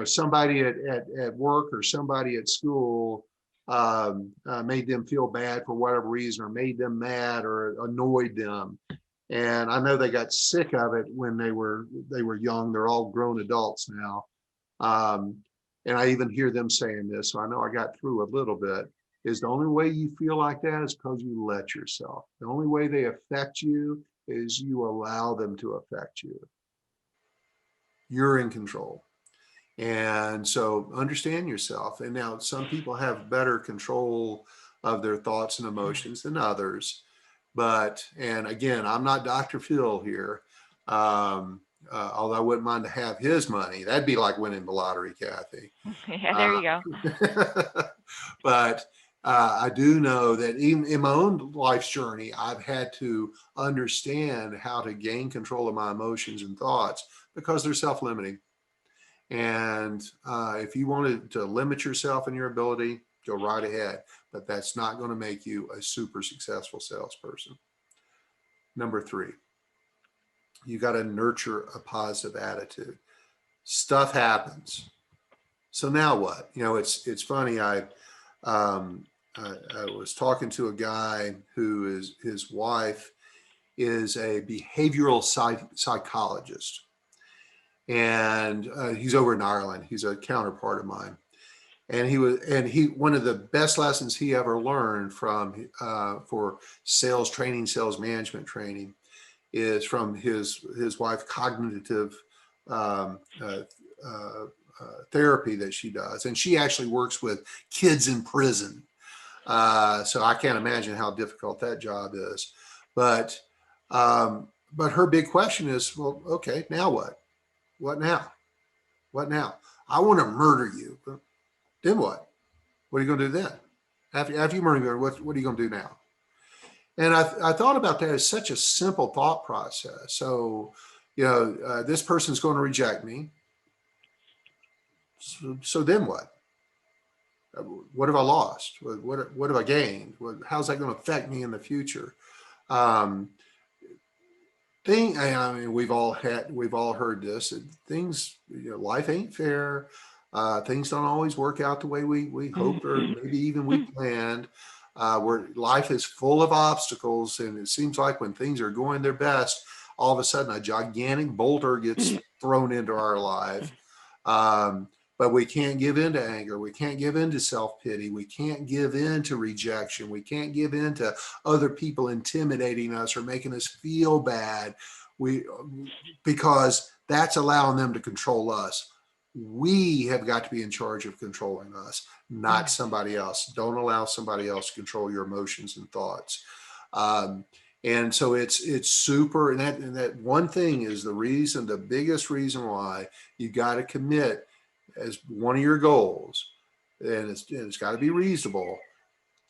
Somebody at work or somebody at school made them feel bad for whatever reason, or made them mad or annoyed them. And I know they got sick of it when they were young. They're all grown adults now. and I even hear them saying this, so I know I got through a little bit, is the only way you feel like that is because you let yourself. The only way they affect you is you allow them to affect you. You're in control. And so understand yourself. And now some people have better control of their thoughts and emotions than others. But, and again, I'm not Dr. Phil here. Although I wouldn't mind to have his money. That'd be like winning the lottery, Kathy. Yeah, there you go. But I do know that even in my own life's journey, I've had to understand how to gain control of my emotions and thoughts because they're self-limiting. And if you wanted to limit yourself and your ability, go right ahead. But that's not going to make you a super successful salesperson. Number 3, you got to nurture a positive attitude. Stuff happens. So now what? You know, it's funny. I was talking to a guy who is, his wife is a behavioral psychologist. And he's over in Ireland. He's a counterpart of mine. And one of the best lessons he ever learned from for sales training, sales management training, is from his wife cognitive therapy that she does. And she actually works with kids in prison. So I can't imagine how difficult that job is. But her big question is, well, okay, now what? What now? What now? I want to murder you. Then what? What are you going to do then? After you murder me, what are you going to do now? And I thought about that as such a simple thought process. So, you know, this person's going to reject me. So then what? What have I lost? What have I gained? How's that going to affect me in the future? I mean, we've all heard this. Things, you know, life ain't fair. Things don't always work out the way we hoped, or maybe even we planned. Where life is full of obstacles, and it seems like when things are going their best, all of a sudden a gigantic boulder gets thrown into our life. But we can't give in to anger. We can't give in to self-pity. We can't give in to rejection. We can't give in to other people intimidating us or making us feel bad. Because that's allowing them to control us. We have got to be in charge of controlling us, not somebody else. Don't allow somebody else to control your emotions and thoughts. And so it's super, and that one thing is the biggest reason why you got to commit as one of your goals, and it's got to be reasonable,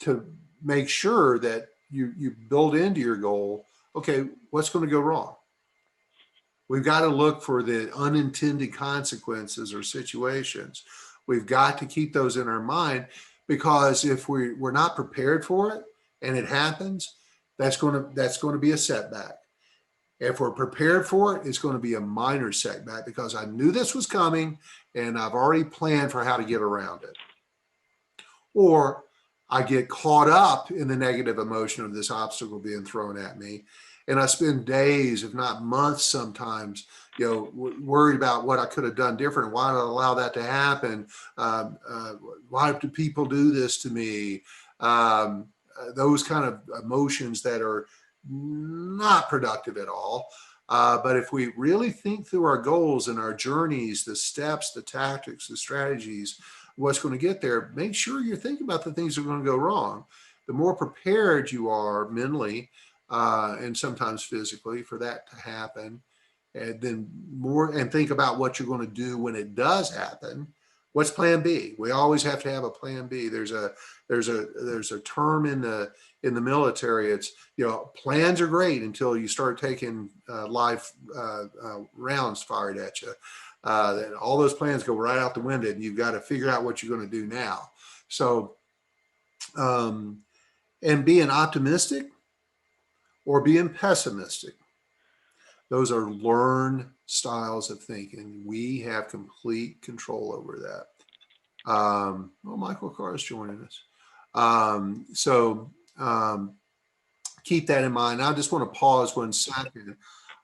to make sure that you build into your goal, okay, what's going to go wrong? We've got to look for the unintended consequences or situations. We've got to keep those in our mind, because if we're not prepared for it and it happens, that's going to be a setback. If we're prepared for it, it's going to be a minor setback, because I knew this was coming and I've already planned for how to get around it. Or I get caught up in the negative emotion of this obstacle being thrown at me, and I spend days, if not months sometimes, you know, worried about what I could have done different. Why did I allow that to happen? Why do people do this to me? Those kind of emotions that are not productive at all. But if we really think through our goals and our journeys, the steps, the tactics, the strategies, what's going to get there, make sure you're thinking about the things that are going to go wrong. The more prepared you are mentally, and sometimes physically, for that to happen, and then think about what you're going to do when it does happen. What's plan B? We always have to have a plan B. There's a term in the military. It's, you know, plans are great until you start taking live rounds fired at you. Then all those plans go right out the window, and you've got to figure out what you're going to do now. So, and being optimistic or being pessimistic, those are learned styles of thinking. We have complete control over that. Michael Carr is joining us. So keep that in mind. I just want to pause 1 second.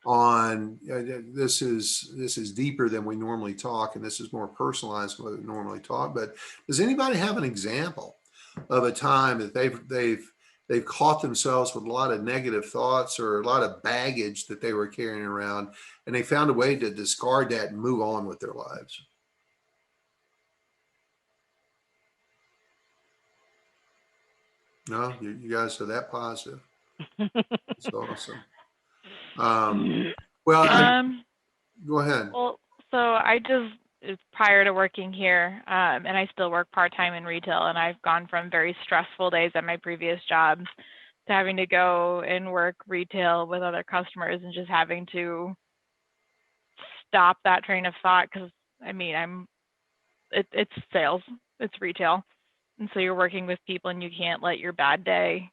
on this is deeper than we normally talk, and this is more personalized than we normally talk. But does anybody have an example of a time that they've caught themselves with a lot of negative thoughts or a lot of baggage that they were carrying around, and they found a way to discard that and move on with their lives? No, you guys are that positive. It's awesome. Well, go ahead. Well, so it's prior to working here, and I still work part-time in retail, and I've gone from very stressful days at my previous job to having to go and work retail with other customers and just having to stop that train of thought, because I mean, it's sales, it's retail. And so you're working with people and you can't let your bad day,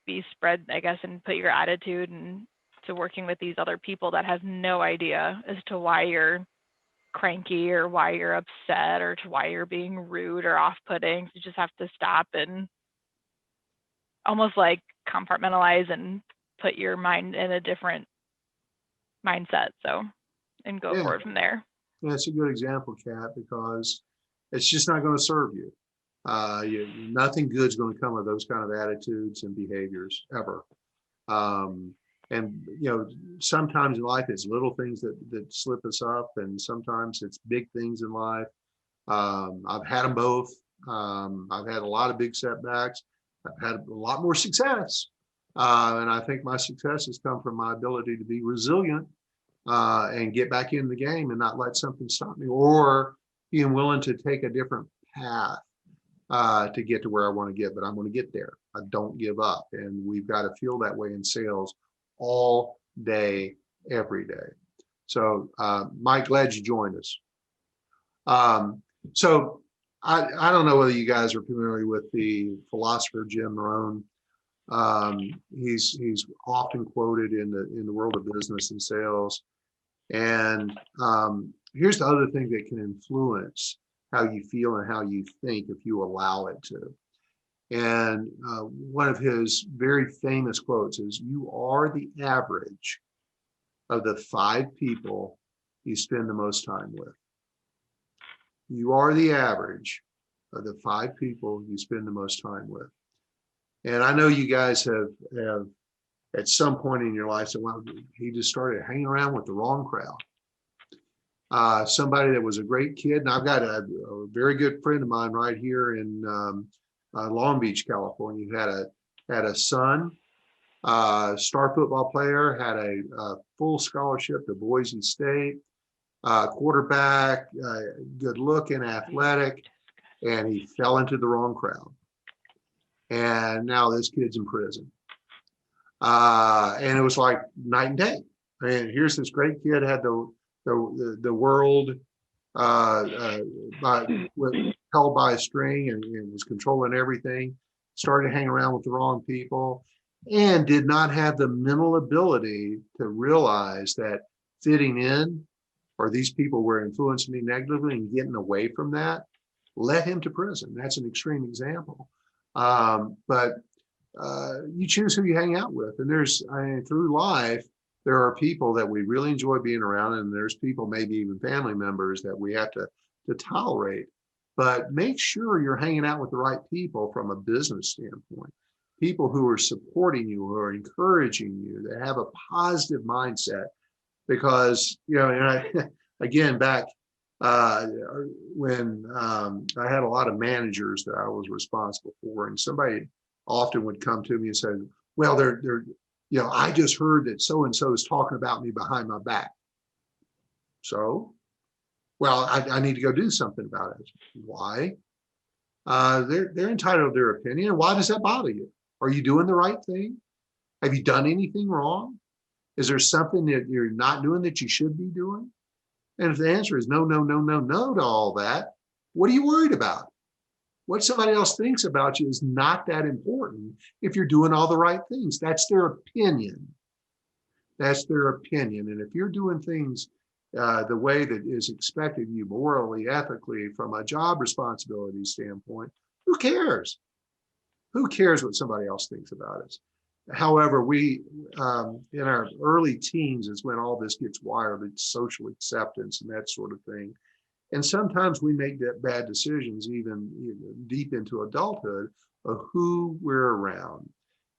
be spread, I guess, and put your attitude and to working with these other people that have no idea as to why you're cranky or why you're upset or to why you're being rude or off-putting. So you just have to stop and almost like compartmentalize and put your mind in a different mindset. So, and go forward from there. Yeah, it's a good example, Kat, because it's just not going to serve you. Nothing good's going to come of those kind of attitudes and behaviors ever. And sometimes in life it's little things that slip us up, and sometimes it's big things in life. I've had them both. I've had a lot of big setbacks. I've had a lot more success, and I think my success has come from my ability to be resilient and get back in the game and not let something stop me, or being willing to take a different path to get to where I want to get. But I'm going to get there. I don't give up, and we've got to feel that way in sales all day, every day. So, Mike, glad you joined us. So I don't know whether you guys are familiar with the philosopher Jim Rohn. He's often quoted in the world of business and sales. And here's the other thing that can influence how you feel and how you think if you allow it to. And one of his very famous quotes is, "You are the average of the 5 people you spend the most time with." You are the average of the 5 people you spend the most time with. And I know you guys have at some point in your life said, well, he just started hanging around with the wrong crowd. Somebody that was a great kid, and I've got a very good friend of mine right here in Long Beach, California, who had a son, star football player, had a full scholarship to Boise State, quarterback, good looking, athletic, and he fell into the wrong crowd. And now this kid's in prison. And it was like night and day. I mean, here's this great kid, had the world held by a string and was controlling everything, started hanging around with the wrong people, and did not have the mental ability to realize that fitting in, or these people were influencing me negatively, and getting away from that led him to prison. That's an extreme example. But you choose who you hang out with. And through life, there are people that we really enjoy being around, and there's people, maybe even family members, that we have to tolerate. But make sure you're hanging out with the right people from a business standpoint. People who are supporting you, who are encouraging you, that have a positive mindset. Because, again, back when I had a lot of managers that I was responsible for, and somebody often would come to me and say, well, I just heard that so-and-so is talking about me behind my back. So, well, I need to go do something about it. Why? They're entitled to their opinion. Why does that bother you? Are you doing the right thing? Have you done anything wrong? Is there something that you're not doing that you should be doing? And if the answer is no to all that, what are you worried about? What somebody else thinks about you is not that important if you're doing all the right things. That's their opinion. That's their opinion. And if you're doing things the way that is expected of you morally, ethically, from a job responsibility standpoint, who cares? Who cares what somebody else thinks about us? However, we, in our early teens is when all this gets wired, it's social acceptance and that sort of thing. And sometimes we make that bad decisions even deep into adulthood of who we're around.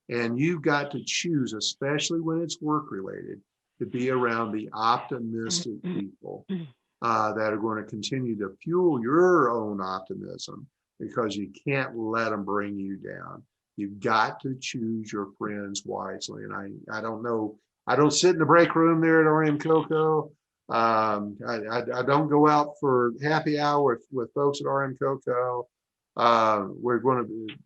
And you've got to choose, especially when it's work related, to be around the optimistic people that are going to continue to fuel your own optimism, because you can't let them bring you down. You've got to choose your friends wisely. And I don't know, I don't sit in the break room there at RM Coco. I don't go out for happy hour with folks at RM Coco. We're going to be,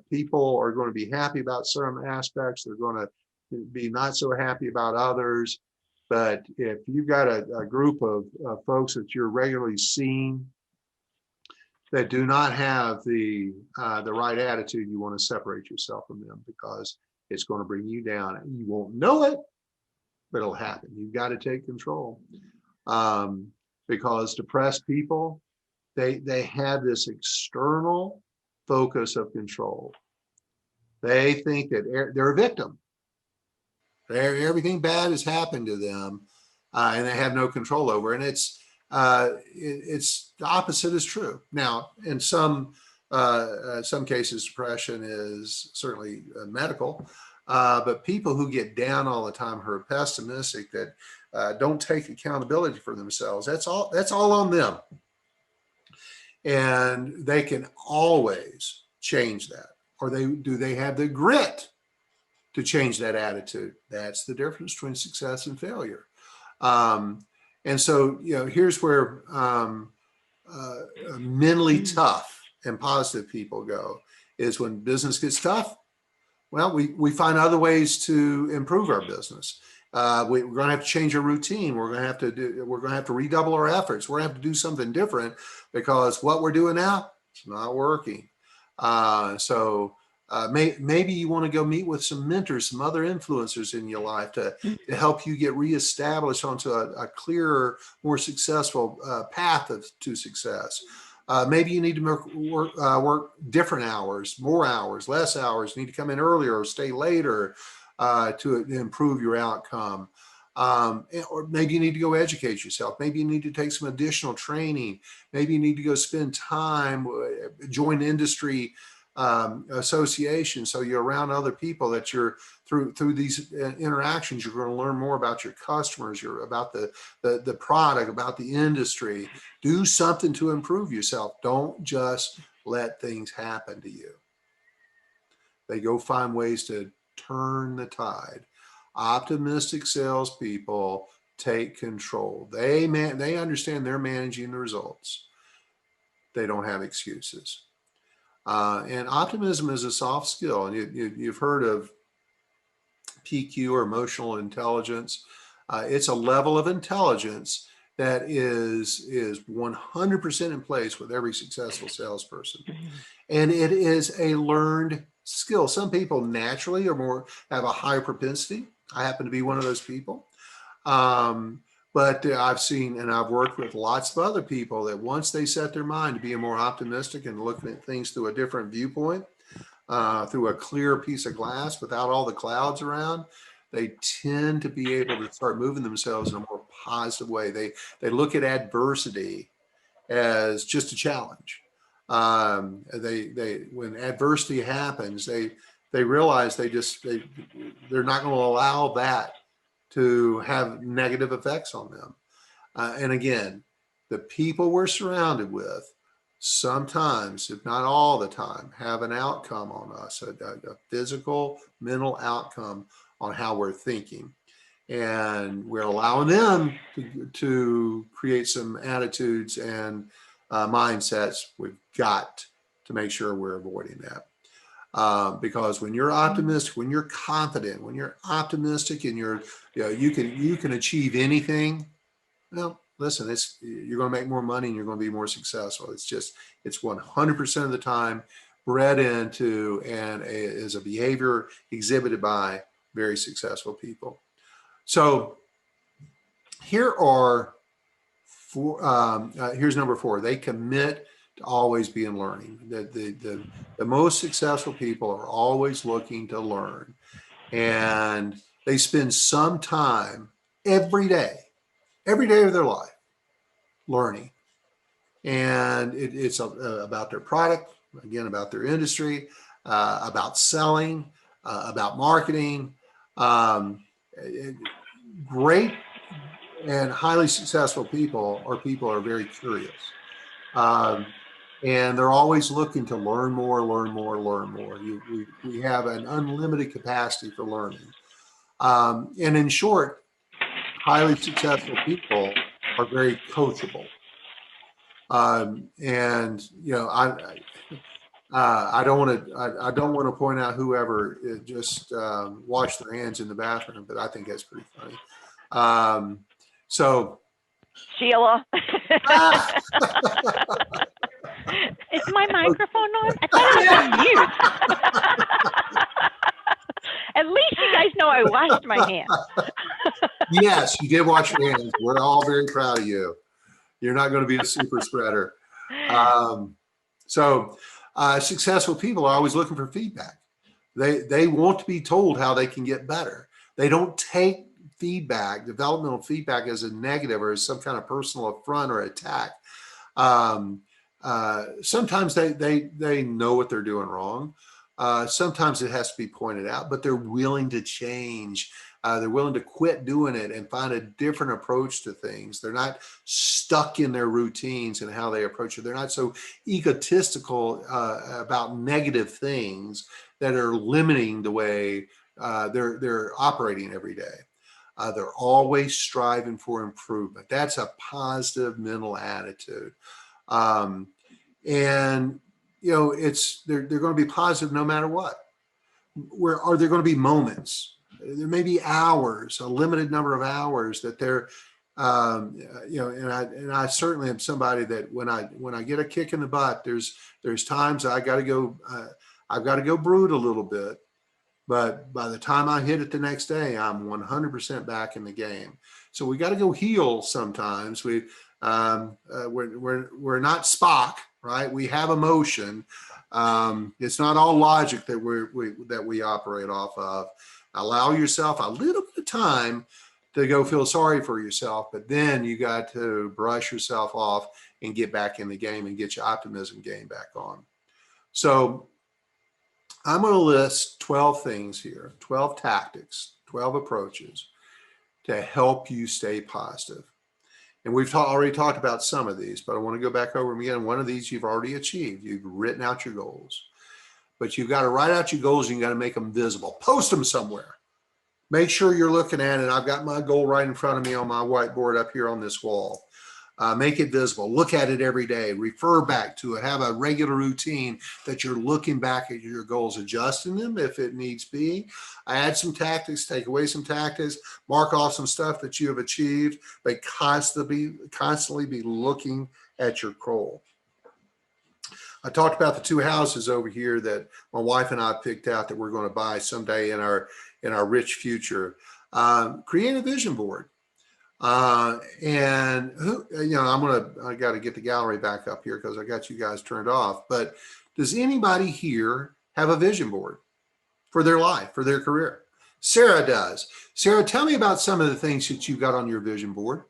people are going to be happy about certain aspects. They're going to be not so happy about others. But if you've got a group of folks that you're regularly seeing that do not have the right attitude, you want to separate yourself from them, because it's going to bring you down. You won't know it, but it'll happen. You've got to take control, because depressed people, they have this external focus of control. They think that they're a victim. Everything bad has happened to them, and they have no control over. And it's the opposite is true. Now, in some cases, depression is certainly medical, but people who get down all the time, who are pessimistic, that don't take accountability for themselves, that's all on them. And they can always change that. Or do they have the grit to change that attitude? That's the difference between success and failure. And so, here's where mentally tough and positive people go, is when business gets tough. Well, we find other ways to improve our business. We're going to have to change our routine. We're going to have to redouble our efforts. We're going to have to do something different, because what we're doing now, it's not working. So maybe you want to go meet with some mentors, some other influencers in your life to help you get reestablished onto a clearer, more successful path to success. Maybe you need to work different hours, more hours, less hours. You need to come in earlier or stay later to improve your outcome. Or maybe you need to go educate yourself. Maybe you need to take some additional training. Maybe you need to go spend time, join industry associations, so you're around other people that you're through these interactions. You're going to learn more about your customers, about the product, about the industry. Do something to improve yourself. Don't just let things happen to you. They go find ways to turn the tide. Optimistic salespeople take control. They understand they're managing the results. They don't have excuses. And optimism is a soft skill. And you've heard of PQ, or emotional intelligence. It's a level of intelligence that is 100% in place with every successful salesperson. And it is a learned skill. Some people naturally have a higher propensity. I happen to be one of those people. But I've seen and I've worked with lots of other people that once they set their mind to be more optimistic and looking at things through a different viewpoint, through a clear piece of glass without all the clouds around, they tend to be able to start moving themselves in a more positive way. They look at adversity as just a challenge. When adversity happens, they realize they're not going to allow that to have negative effects on them. And again, the people we're surrounded with sometimes, if not all the time, have an outcome on us, a physical, mental outcome on how we're thinking. And we're allowing them to create some attitudes and mindsets. We've got to make sure we're avoiding that. Because when you're optimistic, when you're confident, when you're optimistic and you can achieve anything, well, listen, you're going to make more money and you're going to be more successful. It's 100% of the time bred into and is a behavior exhibited by very successful people. So here are here's number 4. They commit to always being learning. The most successful people are always looking to learn. and they spend some time every day of their life learning. And it's about their product, again, about their industry, about selling, about marketing. Great and highly successful people are very curious. And they're always looking to learn more. We have an unlimited capacity for learning. And in short, highly successful people are very coachable. And you know, I don't want to point out whoever just washed their hands in the bathroom, but I think that's pretty funny. So Sheila. Is my microphone on? I thought it was on mute. At least you guys know I washed my hands. Yes, you did wash your hands. We're all very proud of you. You're not going to be a super spreader. So successful people are always looking for feedback. They want to be told how they can get better. They don't take feedback, developmental feedback, as a negative or as some kind of personal affront or attack. Sometimes they know what they're doing wrong. Sometimes it has to be pointed out, but they're willing to change. They're willing to quit doing it and find a different approach to things. They're not stuck in their routines and how they approach it. They're not so egotistical about negative things that are limiting the way they're operating every day. They're always striving for improvement. That's a positive mental attitude. And you know, they're going to be positive no matter what. Are there going to be moments? There may be hours, a limited number of hours that they're, you know, and I certainly am somebody that when I get a kick in the butt, there's times I've got to go brood a little bit, but by the time I hit it the next day, I'm 100% back in the game. So we got to go heal sometimes. We're not Spock, right? We have emotion. It's not all logic that we operate off of. Allow yourself a little bit of time to go feel sorry for yourself, but then you got to brush yourself off and get back in the game and get your optimism game back on. So I'm going to list 12 things here, 12 tactics, 12 approaches to help you stay positive. And we've already talked about some of these, but I want to go back over them again. One of these you've already achieved. You've written out your goals. But you've got to write out your goals and you got to make them visible. Post them somewhere. Make sure you're looking at it. I've got my goal right in front of me on my whiteboard up here on this wall. Make it visible. Look at it every day. Refer back to it. Have a regular routine that you're looking back at your goals, adjusting them if it needs be. Add some tactics, take away some tactics, mark off some stuff that you have achieved, but constantly be looking at your goal. I talked about the 2 houses over here that my wife and I picked out that we're going to buy someday in our rich future. Create a vision board. And you know, I got to get the gallery back up here because I got you guys turned off. But does anybody here have a vision board for their life, for their career? Sarah does. Sarah, tell me about some of the things that you've got on your vision board.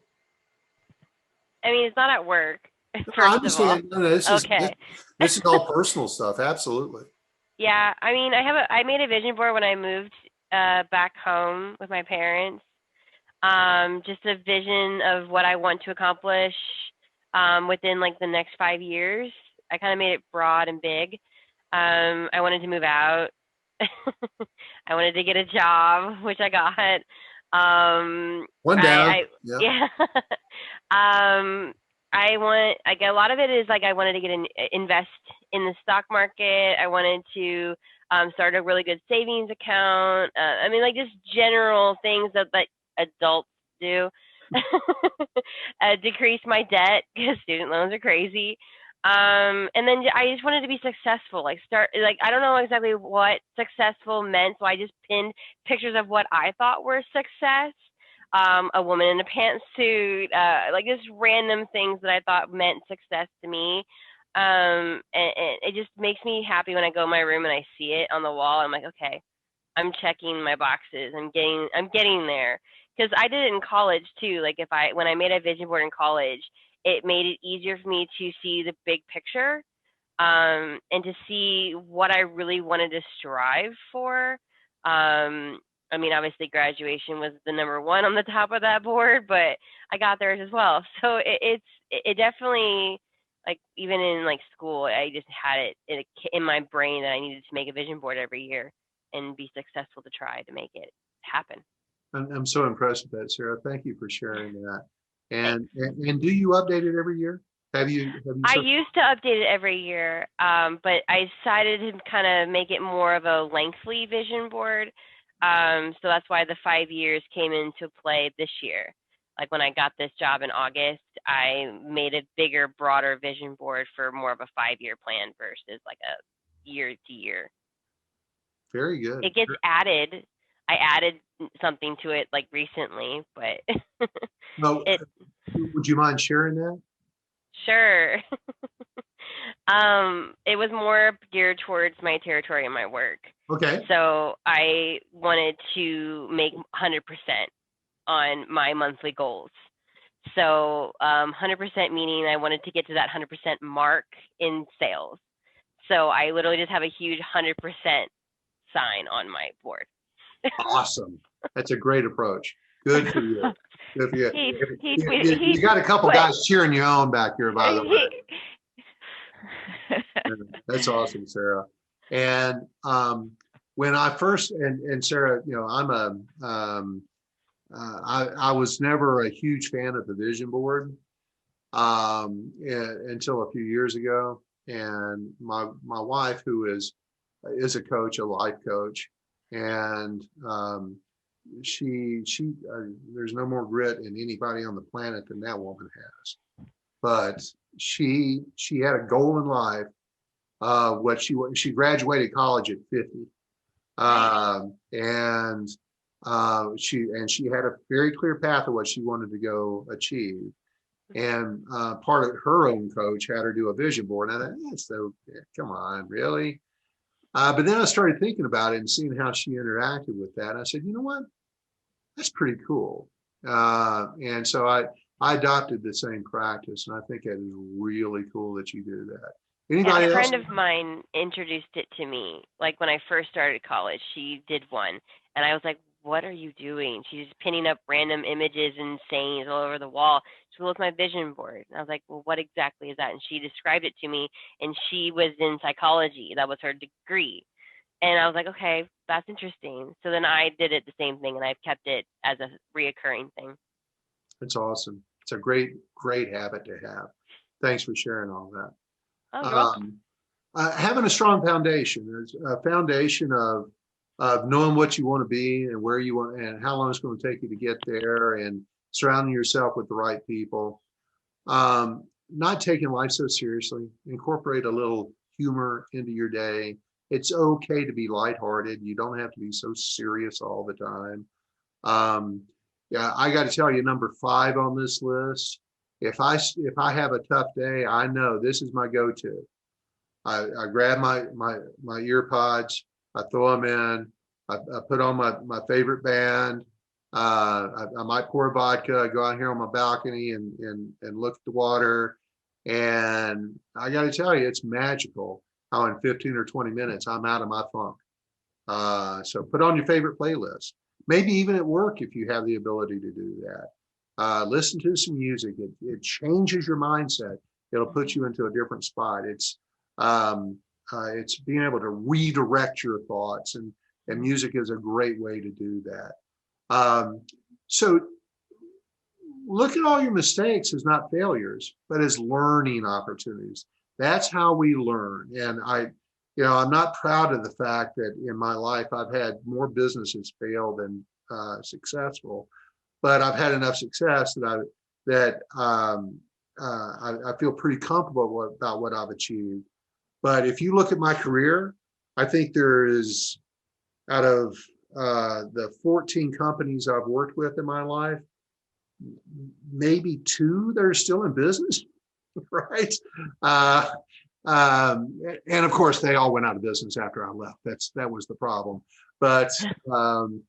I mean, it's not at work. First of all, this is all personal stuff. Absolutely. Yeah, I mean, I made a vision board when I moved back home with my parents. Just a vision of what I want to accomplish within like the next 5 years. I kind of made it broad and big. I wanted to move out. I wanted to get a job, which I got. One down. Yeah. A lot of it is like I wanted to invest in the stock market. I wanted to start a really good savings account. I mean, like just general things that adults do. Decrease my debt because student loans are crazy. And then I just wanted to be successful. I don't know exactly what successful meant, so I just pinned pictures of what I thought were success. A woman in a pantsuit, like just random things that I thought meant success to me. And it just makes me happy when I go in my room and I see it on the wall. I'm like, okay, I'm checking my boxes. I'm getting there. Because I did it in college too. Like when I made a vision board in college, it made it easier for me to see the big picture, and to see what I really wanted to strive for. I mean, obviously graduation was the number one on the top of that board, but I got there as well. So it definitely, like, even in like school, I just had it in my brain that I needed to make a vision board every year and be successful to try to make it happen. I'm so impressed with that, Sarah. Thank you for sharing that. Thanks. And do you update it every year? Have you? I used to update it every year, but I decided to kind of make it more of a lengthy vision board. So that's why the 5 years came into play this year. Like when I got this job in August, I made a bigger, broader vision board for more of a 5-year plan versus like a year to year. Very good. It gets added. I added something to it like recently, but No, would you mind sharing that? Sure. It was more geared towards my territory and my work. Okay. So I wanted to make 100% on my monthly goals. So 100% meaning I wanted to get to that 100% mark in sales. So I literally just have a huge 100% sign on my board. Awesome. That's a great approach. Good for you. Good for you. You got a couple guys cheering you on back here, by the way. That's awesome, Sarah. And when I first, and Sarah, you know, I was never a huge fan of the vision board until a few years ago. And my wife, who is a coach, a life coach, and she there's no more grit in anybody on the planet than that woman has. But she had a goal in life. She graduated college at 50, and she had a very clear path of what she wanted to go achieve. And part of her own coach had her do a vision board. And I thought, come on, really? But then I started thinking about it and seeing how she interacted with that. And I said, you know what? That's pretty cool. And so I adopted the same practice. And I think it is really cool that you do that. Anybody else? A friend of mine introduced it to me. Like when I first started college, she did one. And I was like, what are you doing? She's pinning up random images and sayings all over the wall. She goes, my vision board. And I was like, well, what exactly is that? And she described it to me. And she was in psychology. That was her degree. And I was like, okay, that's interesting. So then I did it the same thing, and I've kept it as a reoccurring thing. That's awesome. It's a great habit to have. Thanks for sharing all that. Oh, you're welcome. Having a strong foundation. There's a foundation of knowing what you want to be and where you want and how long it's going to take you to get there, and surrounding yourself with the right people. Not taking life so seriously. Incorporate a little humor into your day. It's okay to be lighthearted. You don't have to be so serious all the time. Yeah, I got to tell you, number 5 on this list. If I have a tough day, I know this is my go-to. I grab my ear pods. I throw them in. I put on my favorite band. I might pour vodka. Go out here on my balcony and look at the water. And I got to tell you, it's magical how in 15 or 20 minutes I'm out of my funk. So put on your favorite playlist. Maybe even at work if you have the ability to do that. Listen to some music. It changes your mindset. It'll put you into a different spot. It's being able to redirect your thoughts, and music is a great way to do that. So look at all your mistakes as not failures, but as learning opportunities. That's how we learn. And I'm not proud of the fact that in my life I've had more businesses fail than successful, but I've had enough success that I feel pretty comfortable about what I've achieved. But if you look at my career, I think there is, out of the 14 companies I've worked with in my life, maybe 2 that are still in business, right? And of course, they all went out of business after I left. That was the problem. um,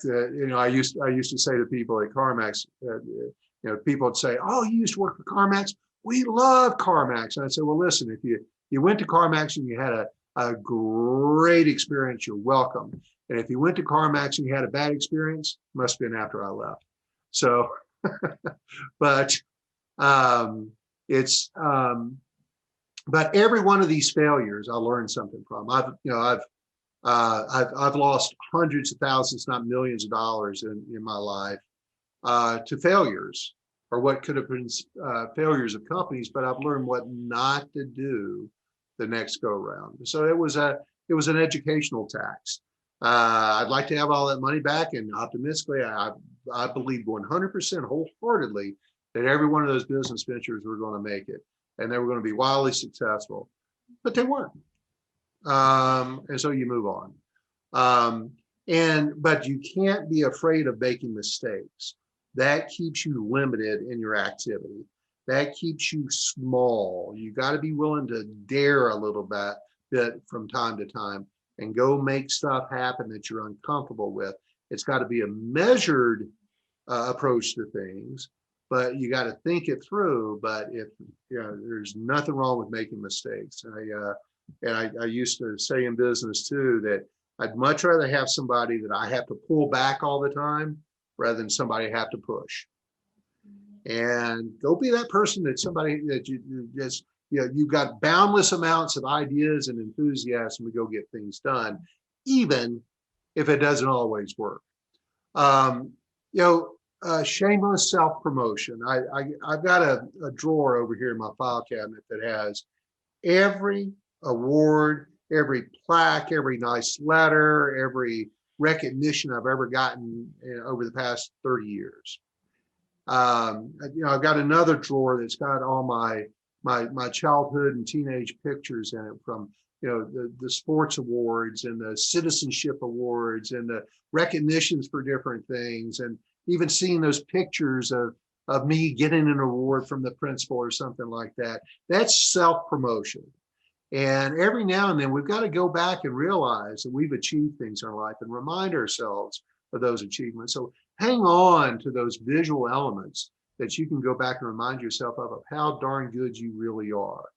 you know, I used to say to people at CarMax, you know, people would say, "Oh, you used to work for CarMax? We love CarMax." And I said, "Well, listen, if you went to CarMax and you had a great experience, you're welcome. And if you went to CarMax and you had a bad experience, must have been after I left." So, but it's but every one of these failures, I learned something from. I've lost hundreds of thousands, not millions of dollars in my life to failures, or what could have been failures of companies, but I've learned what not to do the next go around. So it was an educational tax. I'd like to have all that money back, and optimistically, I believe 100% wholeheartedly that every one of those business ventures were going to make it, and they were going to be wildly successful, but they weren't. And so you move on. But you can't be afraid of making mistakes. That keeps you limited in your activity. That keeps you small. You got to be willing to dare a little bit from time to time and go make stuff happen that you're uncomfortable with. It's got to be a measured approach to things, but you got to think it through. But if you know, there's nothing wrong with making mistakes. I used to say in business too that I'd much rather have somebody that I have to pull back all the time rather than somebody I have to push. And go be that person that somebody that you just, you know, you've got boundless amounts of ideas and enthusiasm to go get things done, even if it doesn't always work. Shameless self-promotion. I've got a drawer over here in my file cabinet that has every award, every plaque, every nice letter, every recognition I've ever gotten over the past 30 years. I've got another drawer that's got all my childhood and teenage pictures in it, from the sports awards and the citizenship awards and the recognitions for different things, and even seeing those pictures of me getting an award from the principal or something like that. That's self-promotion. And every now and then we've got to go back and realize that we've achieved things in our life and remind ourselves of those achievements. So hang on to those visual elements that you can go back and remind yourself of how darn good you really are.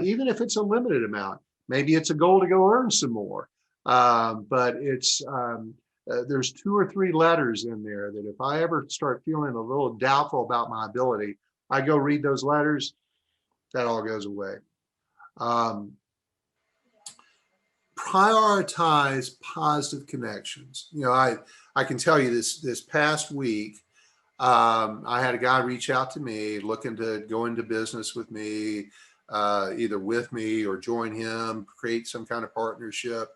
Even if it's a limited amount, maybe it's a goal to go earn some more. But there's 2 or 3 letters in there that if I ever start feeling a little doubtful about my ability, I go read those letters, that all goes away. Prioritize positive connections. I can tell you this past week, I had a guy reach out to me looking to go into business with me, either with me or join him, create some kind of partnership.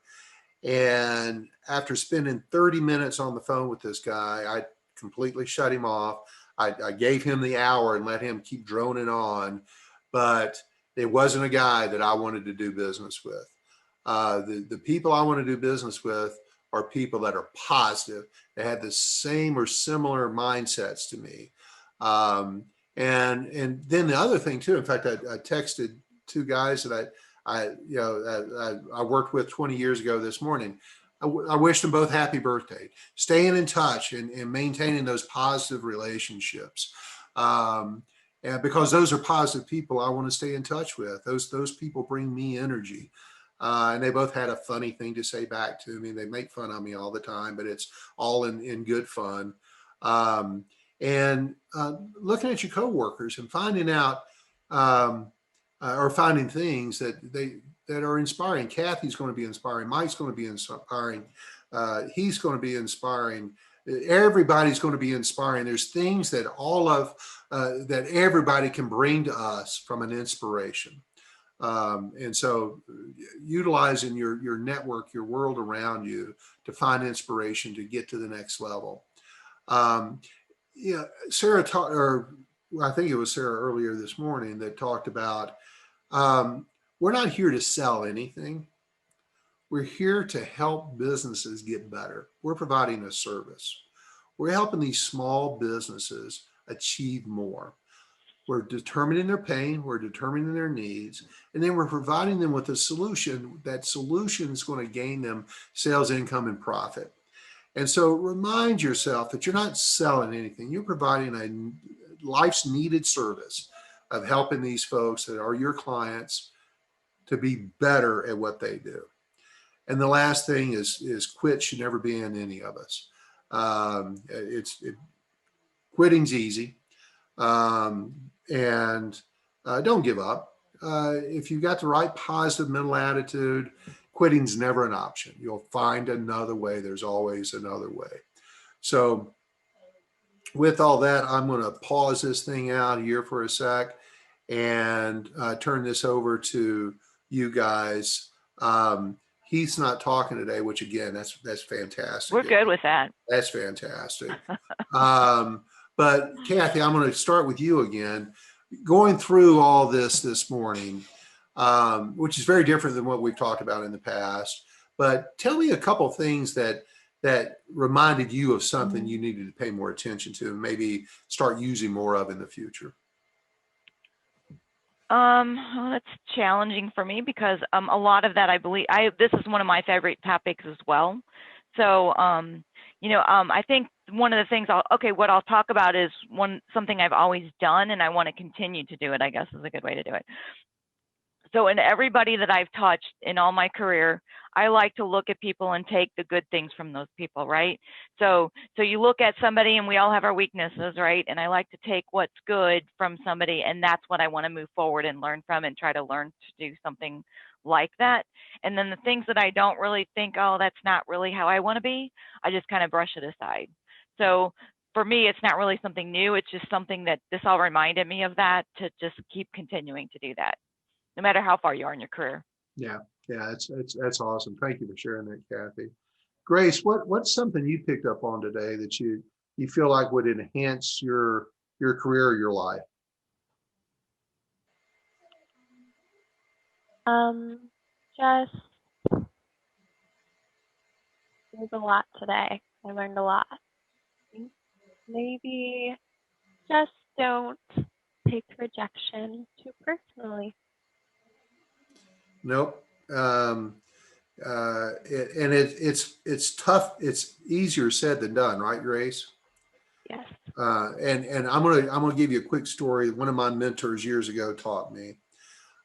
And after spending 30 minutes on the phone with this guy, I completely shut him off. I gave him the hour and let him keep droning on, but it wasn't a guy that I wanted to do business with. The people I want to do business with are people that are positive, that have the same or similar mindsets to me. And then the other thing too, in fact, I texted 2 guys that I worked with 20 years ago this morning. I wish them both happy birthday. Staying in touch and maintaining those positive relationships. And because those are positive people I want to stay in touch with. Those people bring me energy. And they both had a funny thing to say back to me. They make fun of me all the time, but it's all in good fun. And looking at your coworkers and finding out or finding things that are inspiring. Kathy's going to be inspiring. Mike's going to be inspiring. He's going to be inspiring. Everybody's going to be inspiring. There's things that that everybody can bring to us from an inspiration. And so utilizing your network, your world around you to find inspiration to get to the next level. Sarah talked, or I think it was Sarah earlier this morning that talked about, we're not here to sell anything. We're here to help businesses get better. We're providing a service. We're helping these small businesses achieve more. we're determining their pain, we're determining their needs, and then we're providing them with a solution. That solution is going to gain them sales income and profit. And so remind yourself that you're not selling anything. You're providing a life's needed service of helping these folks that are your clients to be better at what they do. And the last thing is quit should never be in any of us. Quitting's easy. And don't give up. If you've got the right positive mental attitude, quitting's never an option. You'll find another way. There's always another way. So with all that, I'm going to pause this thing out here for a sec and turn this over to you guys. Heath's not talking today, which again, that's fantastic. We're good with that. That's fantastic. But Kathy, I'm going to start with you again. Going through all this morning, which is very different than what we've talked about in the past. But tell me a couple things that reminded you of something you needed to pay more attention to and maybe start using more of in the future. Well, that's challenging for me because a lot of that, I believe, this is one of my favorite topics as well. So, I think one of the things what I'll talk about is something I've always done and I want to continue to do it, I guess is a good way to do it. So in everybody that I've touched in all my career, I like to look at people and take the good things from those people, right? So you look at somebody and we all have our weaknesses, right? And I like to take what's good from somebody and that's what I want to move forward and learn from and try to learn to do something like that. And then the things that I don't really think, oh, that's not really how I want to be, I just kind of brush it aside. So for me, it's not really something new. It's just something that this all reminded me of that, to just keep continuing to do that, no matter how far you are in your career. Yeah, that's awesome. Thank you for sharing that, Kathy. Grace, what's something you picked up on today that you feel like would enhance your career or your life? Just there's a lot today. I learned a lot. Maybe just don't take rejection too personally. Nope. It's tough. It's easier said than done, right, Grace? Yes. And I'm gonna give you a quick story. One of my mentors years ago taught me.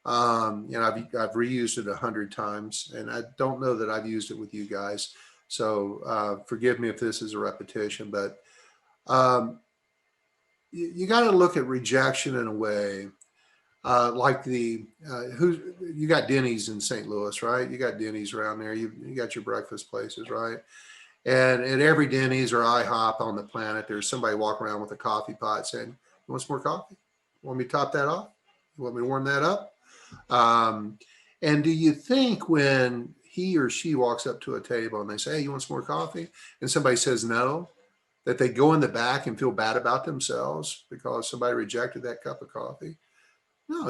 I've reused it 100 times, and I don't know that I've used it with you guys. So forgive me if this is a repetition, but you got to look at rejection in a way like you got Denny's in St. Louis, right? You got Denny's around there. You got your breakfast places, right? And at every Denny's or IHOP on the planet, there's somebody walking around with a coffee pot saying, "You want some more coffee? You want me to top that off? You want me to warm that up?" And do you think when he or she walks up to a table and they say, "Hey, you want some more coffee?" and somebody says no, that they go in the back and feel bad about themselves because somebody rejected that cup of coffee? No,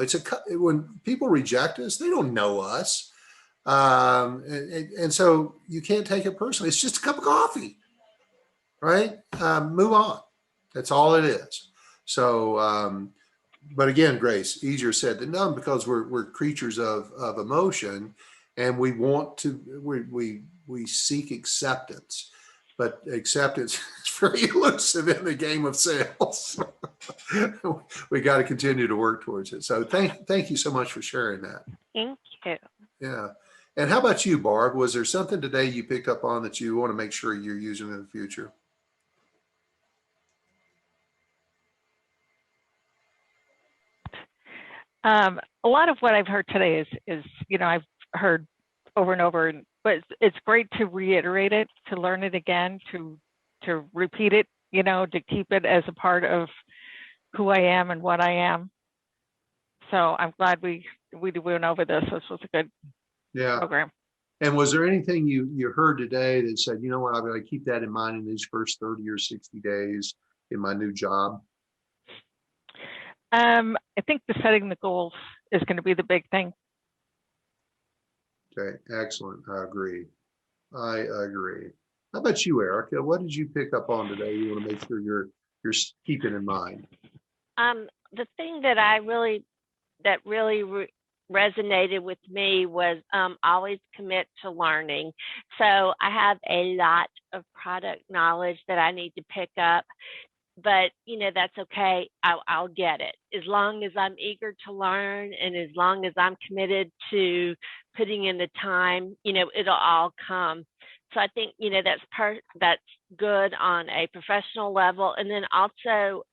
when people reject us, they don't know us. And so you can't take it personally. It's just a cup of coffee, right? Move on. That's all it is. So, but again, Grace, easier said than done because we're creatures of emotion, and we want to we seek acceptance, but acceptance is very elusive in the game of sales. We got to continue to work towards it. So thank you so much for sharing that. Thank you. Yeah. And how about you, Barb? Was there something today you picked up on that you want to make sure you're using in the future? A lot of what I've heard today is I've heard over and over, but it's great to reiterate it, to learn it again, to repeat it, to keep it as a part of who I am and what I am. So I'm glad we went over this. This was a good program. And was there anything you heard today that said, you know what, I've got to keep that in mind in these first 30 or 60 days in my new job? I think setting the goals is going to be the big thing. Okay, excellent. I agree. How about you, Erica? What did you pick up on today you want to make sure you're keeping in mind? the thing that really resonated with me was always commit to learning. So I have a lot of product knowledge that I need to pick up, but that's okay. I'll get it as long as I'm eager to learn, and as long as I'm committed to putting in the time. It'll all come. So I think that's good on a professional level, and then also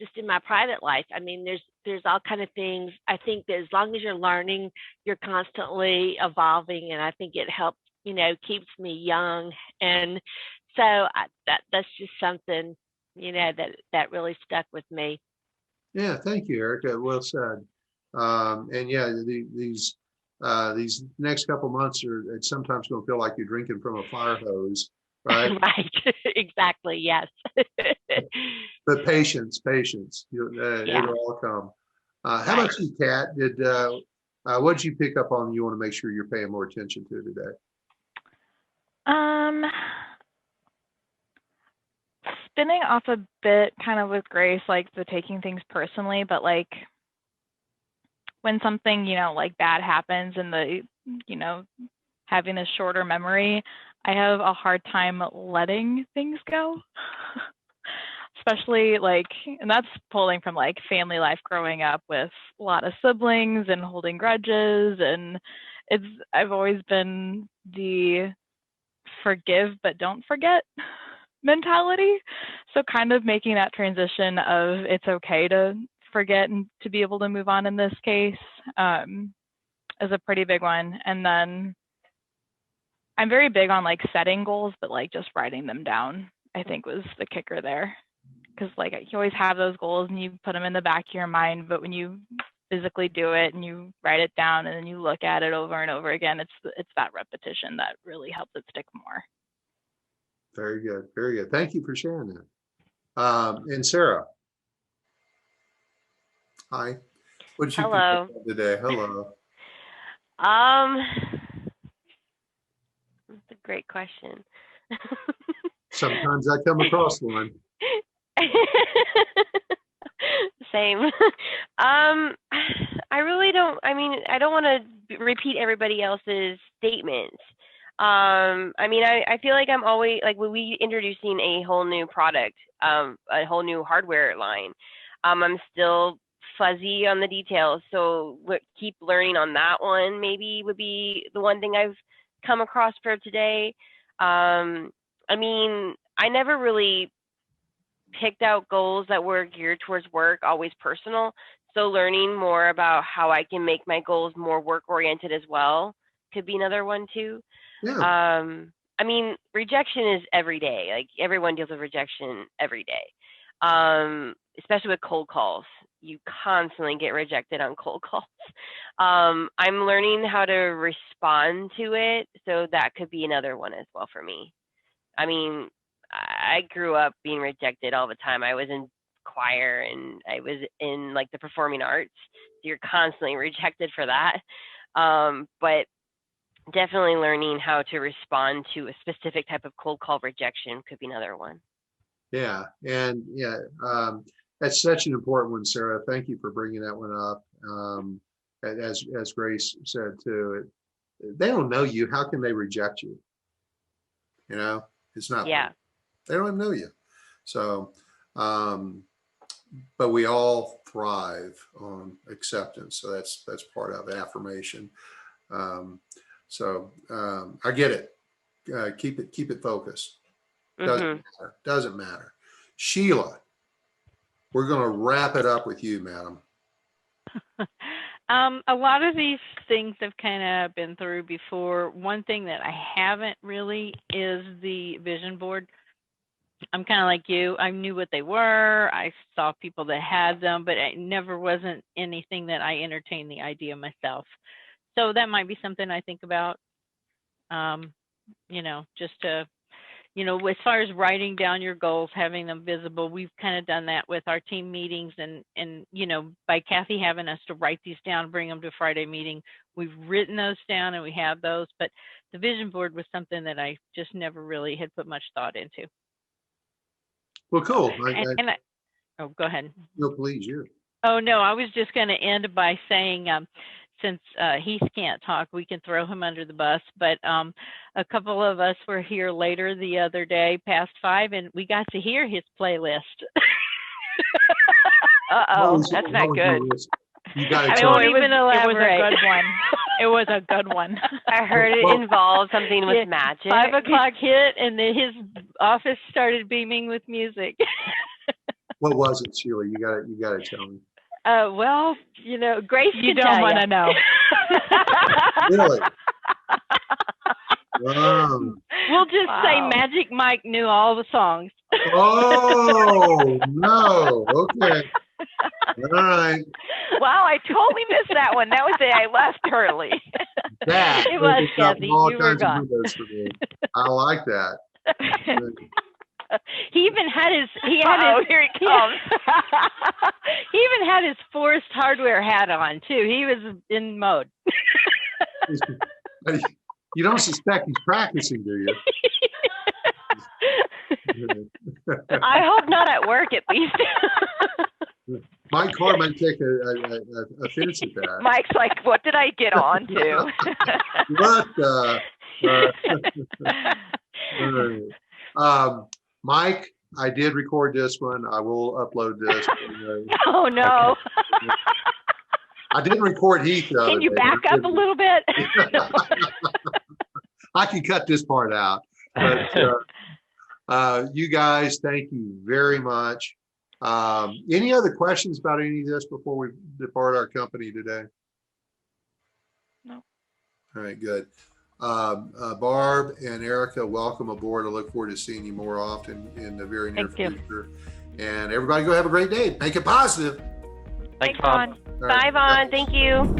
just in my private life. I mean, there's all kind of things. I think that as long as you're learning, you're constantly evolving, and I think it helps. Keeps me young, and so that's just something that really stuck with me. Yeah, thank you, Erica. Well said. And yeah, these next couple months it's sometimes going to feel like you're drinking from a fire hose, right? Right. Exactly. Yes. But patience. Yeah. It'll all come. How Right. about you, Kat? What did you pick up on you want to make sure you're paying more attention to today? Spinning off a bit kind of with Grace, like the taking things personally, but like when something, like bad happens and having a shorter memory, I have a hard time letting things go. Especially and that's pulling from family life growing up with a lot of siblings and holding grudges. And I've always been the forgive but don't forget mentality. So kind of making that transition of it's okay to forget and to be able to move on in this case is a pretty big one. And then I'm very big on setting goals, but just writing them down, I think was the kicker there. Because you always have those goals and you put them in the back of your mind, but when you physically do it and you write it down and then you look at it over and over again, it's that repetition that really helps it stick more. Very good. Very good. Thank you for sharing that. And Sarah. Hi. What did you pick Hello. up today? Hello. That's a great question. Sometimes I come across one. Same. I really don't. I mean, I don't want to repeat everybody else's statements. I feel like I'm always when we introducing a whole new product, a whole new hardware line. I'm still fuzzy on the details, so keep learning on that one. Maybe would be the one thing I've come across for today. I never really picked out goals that were geared towards work, always personal. So learning more about how I can make my goals more work oriented as well could be another one too. Yeah. Rejection is every day. Everyone deals with rejection every day. Especially with cold calls. You constantly get rejected on cold calls. I'm learning how to respond to it. So that could be another one as well for me. I grew up being rejected all the time. I was in choir and I was in the performing arts. So you're constantly rejected for that. But definitely learning how to respond to a specific type of cold call rejection could be another one. Yeah. And that's such an important one, Sarah. Thank you for bringing that one up. As Grace said too, they don't know you. How can they reject you? It's not. Yeah. They don't even know you. So, but we all thrive on acceptance. So that's part of affirmation. I get it. Keep it focused. Doesn't matter. Sheila, we're going to wrap it up with you, madam. A lot of these things have kind of been through before. One thing that I haven't really is the vision board. I'm kind of like you. I knew what they were. I saw people that had them, but it never wasn't anything that I entertained the idea myself. So that might be something I think about, just to, as far as writing down your goals, having them visible, we've kind of done that with our team meetings and by Kathy having us to write these down, bring them to Friday meeting, we've written those down and we have those, but the vision board was something that I just never really had put much thought into. Well, cool. Go ahead. No, please, you. Oh, no, I was just going to end by saying, since Heath can't talk, we can throw him under the bus. But a couple of us were here later the other day, past 5, and we got to hear his playlist. Uh-oh, that's not good. You gotta I tell won't me. even elaborate. It was a elaborate. good one. It was a good one. I heard it involved something with Yeah, magic. 5 o'clock hit, and his office started beaming with music. What was it, Sheila? You gotta tell me. Well, Grace You can don't tell want ya. to know. Really? Wow. We'll just say Wow. Magic Mike knew all the songs. Oh no. Okay. All right. Wow, I totally missed that one. That was the I left early. That It was, opens up Kathy. all You were kinds of gone. windows for me. I like that. He even had his Uh-oh, here he comes. he even had his Forest Hardware hat on too. He was in mode. You don't suspect he's practicing, do you? I hope not at work, at least. Mike Carr might take offense at that. Mike's like, what did I get on to? What the? Mike, I did record this one. I will upload this. Oh no! I didn't record Heath. the other Can you day. back up a little bit? I can cut this part out. But you guys, thank you very much. Any other questions about any of this before we depart our company today? No. All right, good. Barb and Erica, welcome aboard. I look forward to seeing you more often in the very near Thank you. future. And everybody go have a great day. Make it positive. Thanks, Vaughn. All right. Bye, Vaughn. Thank you.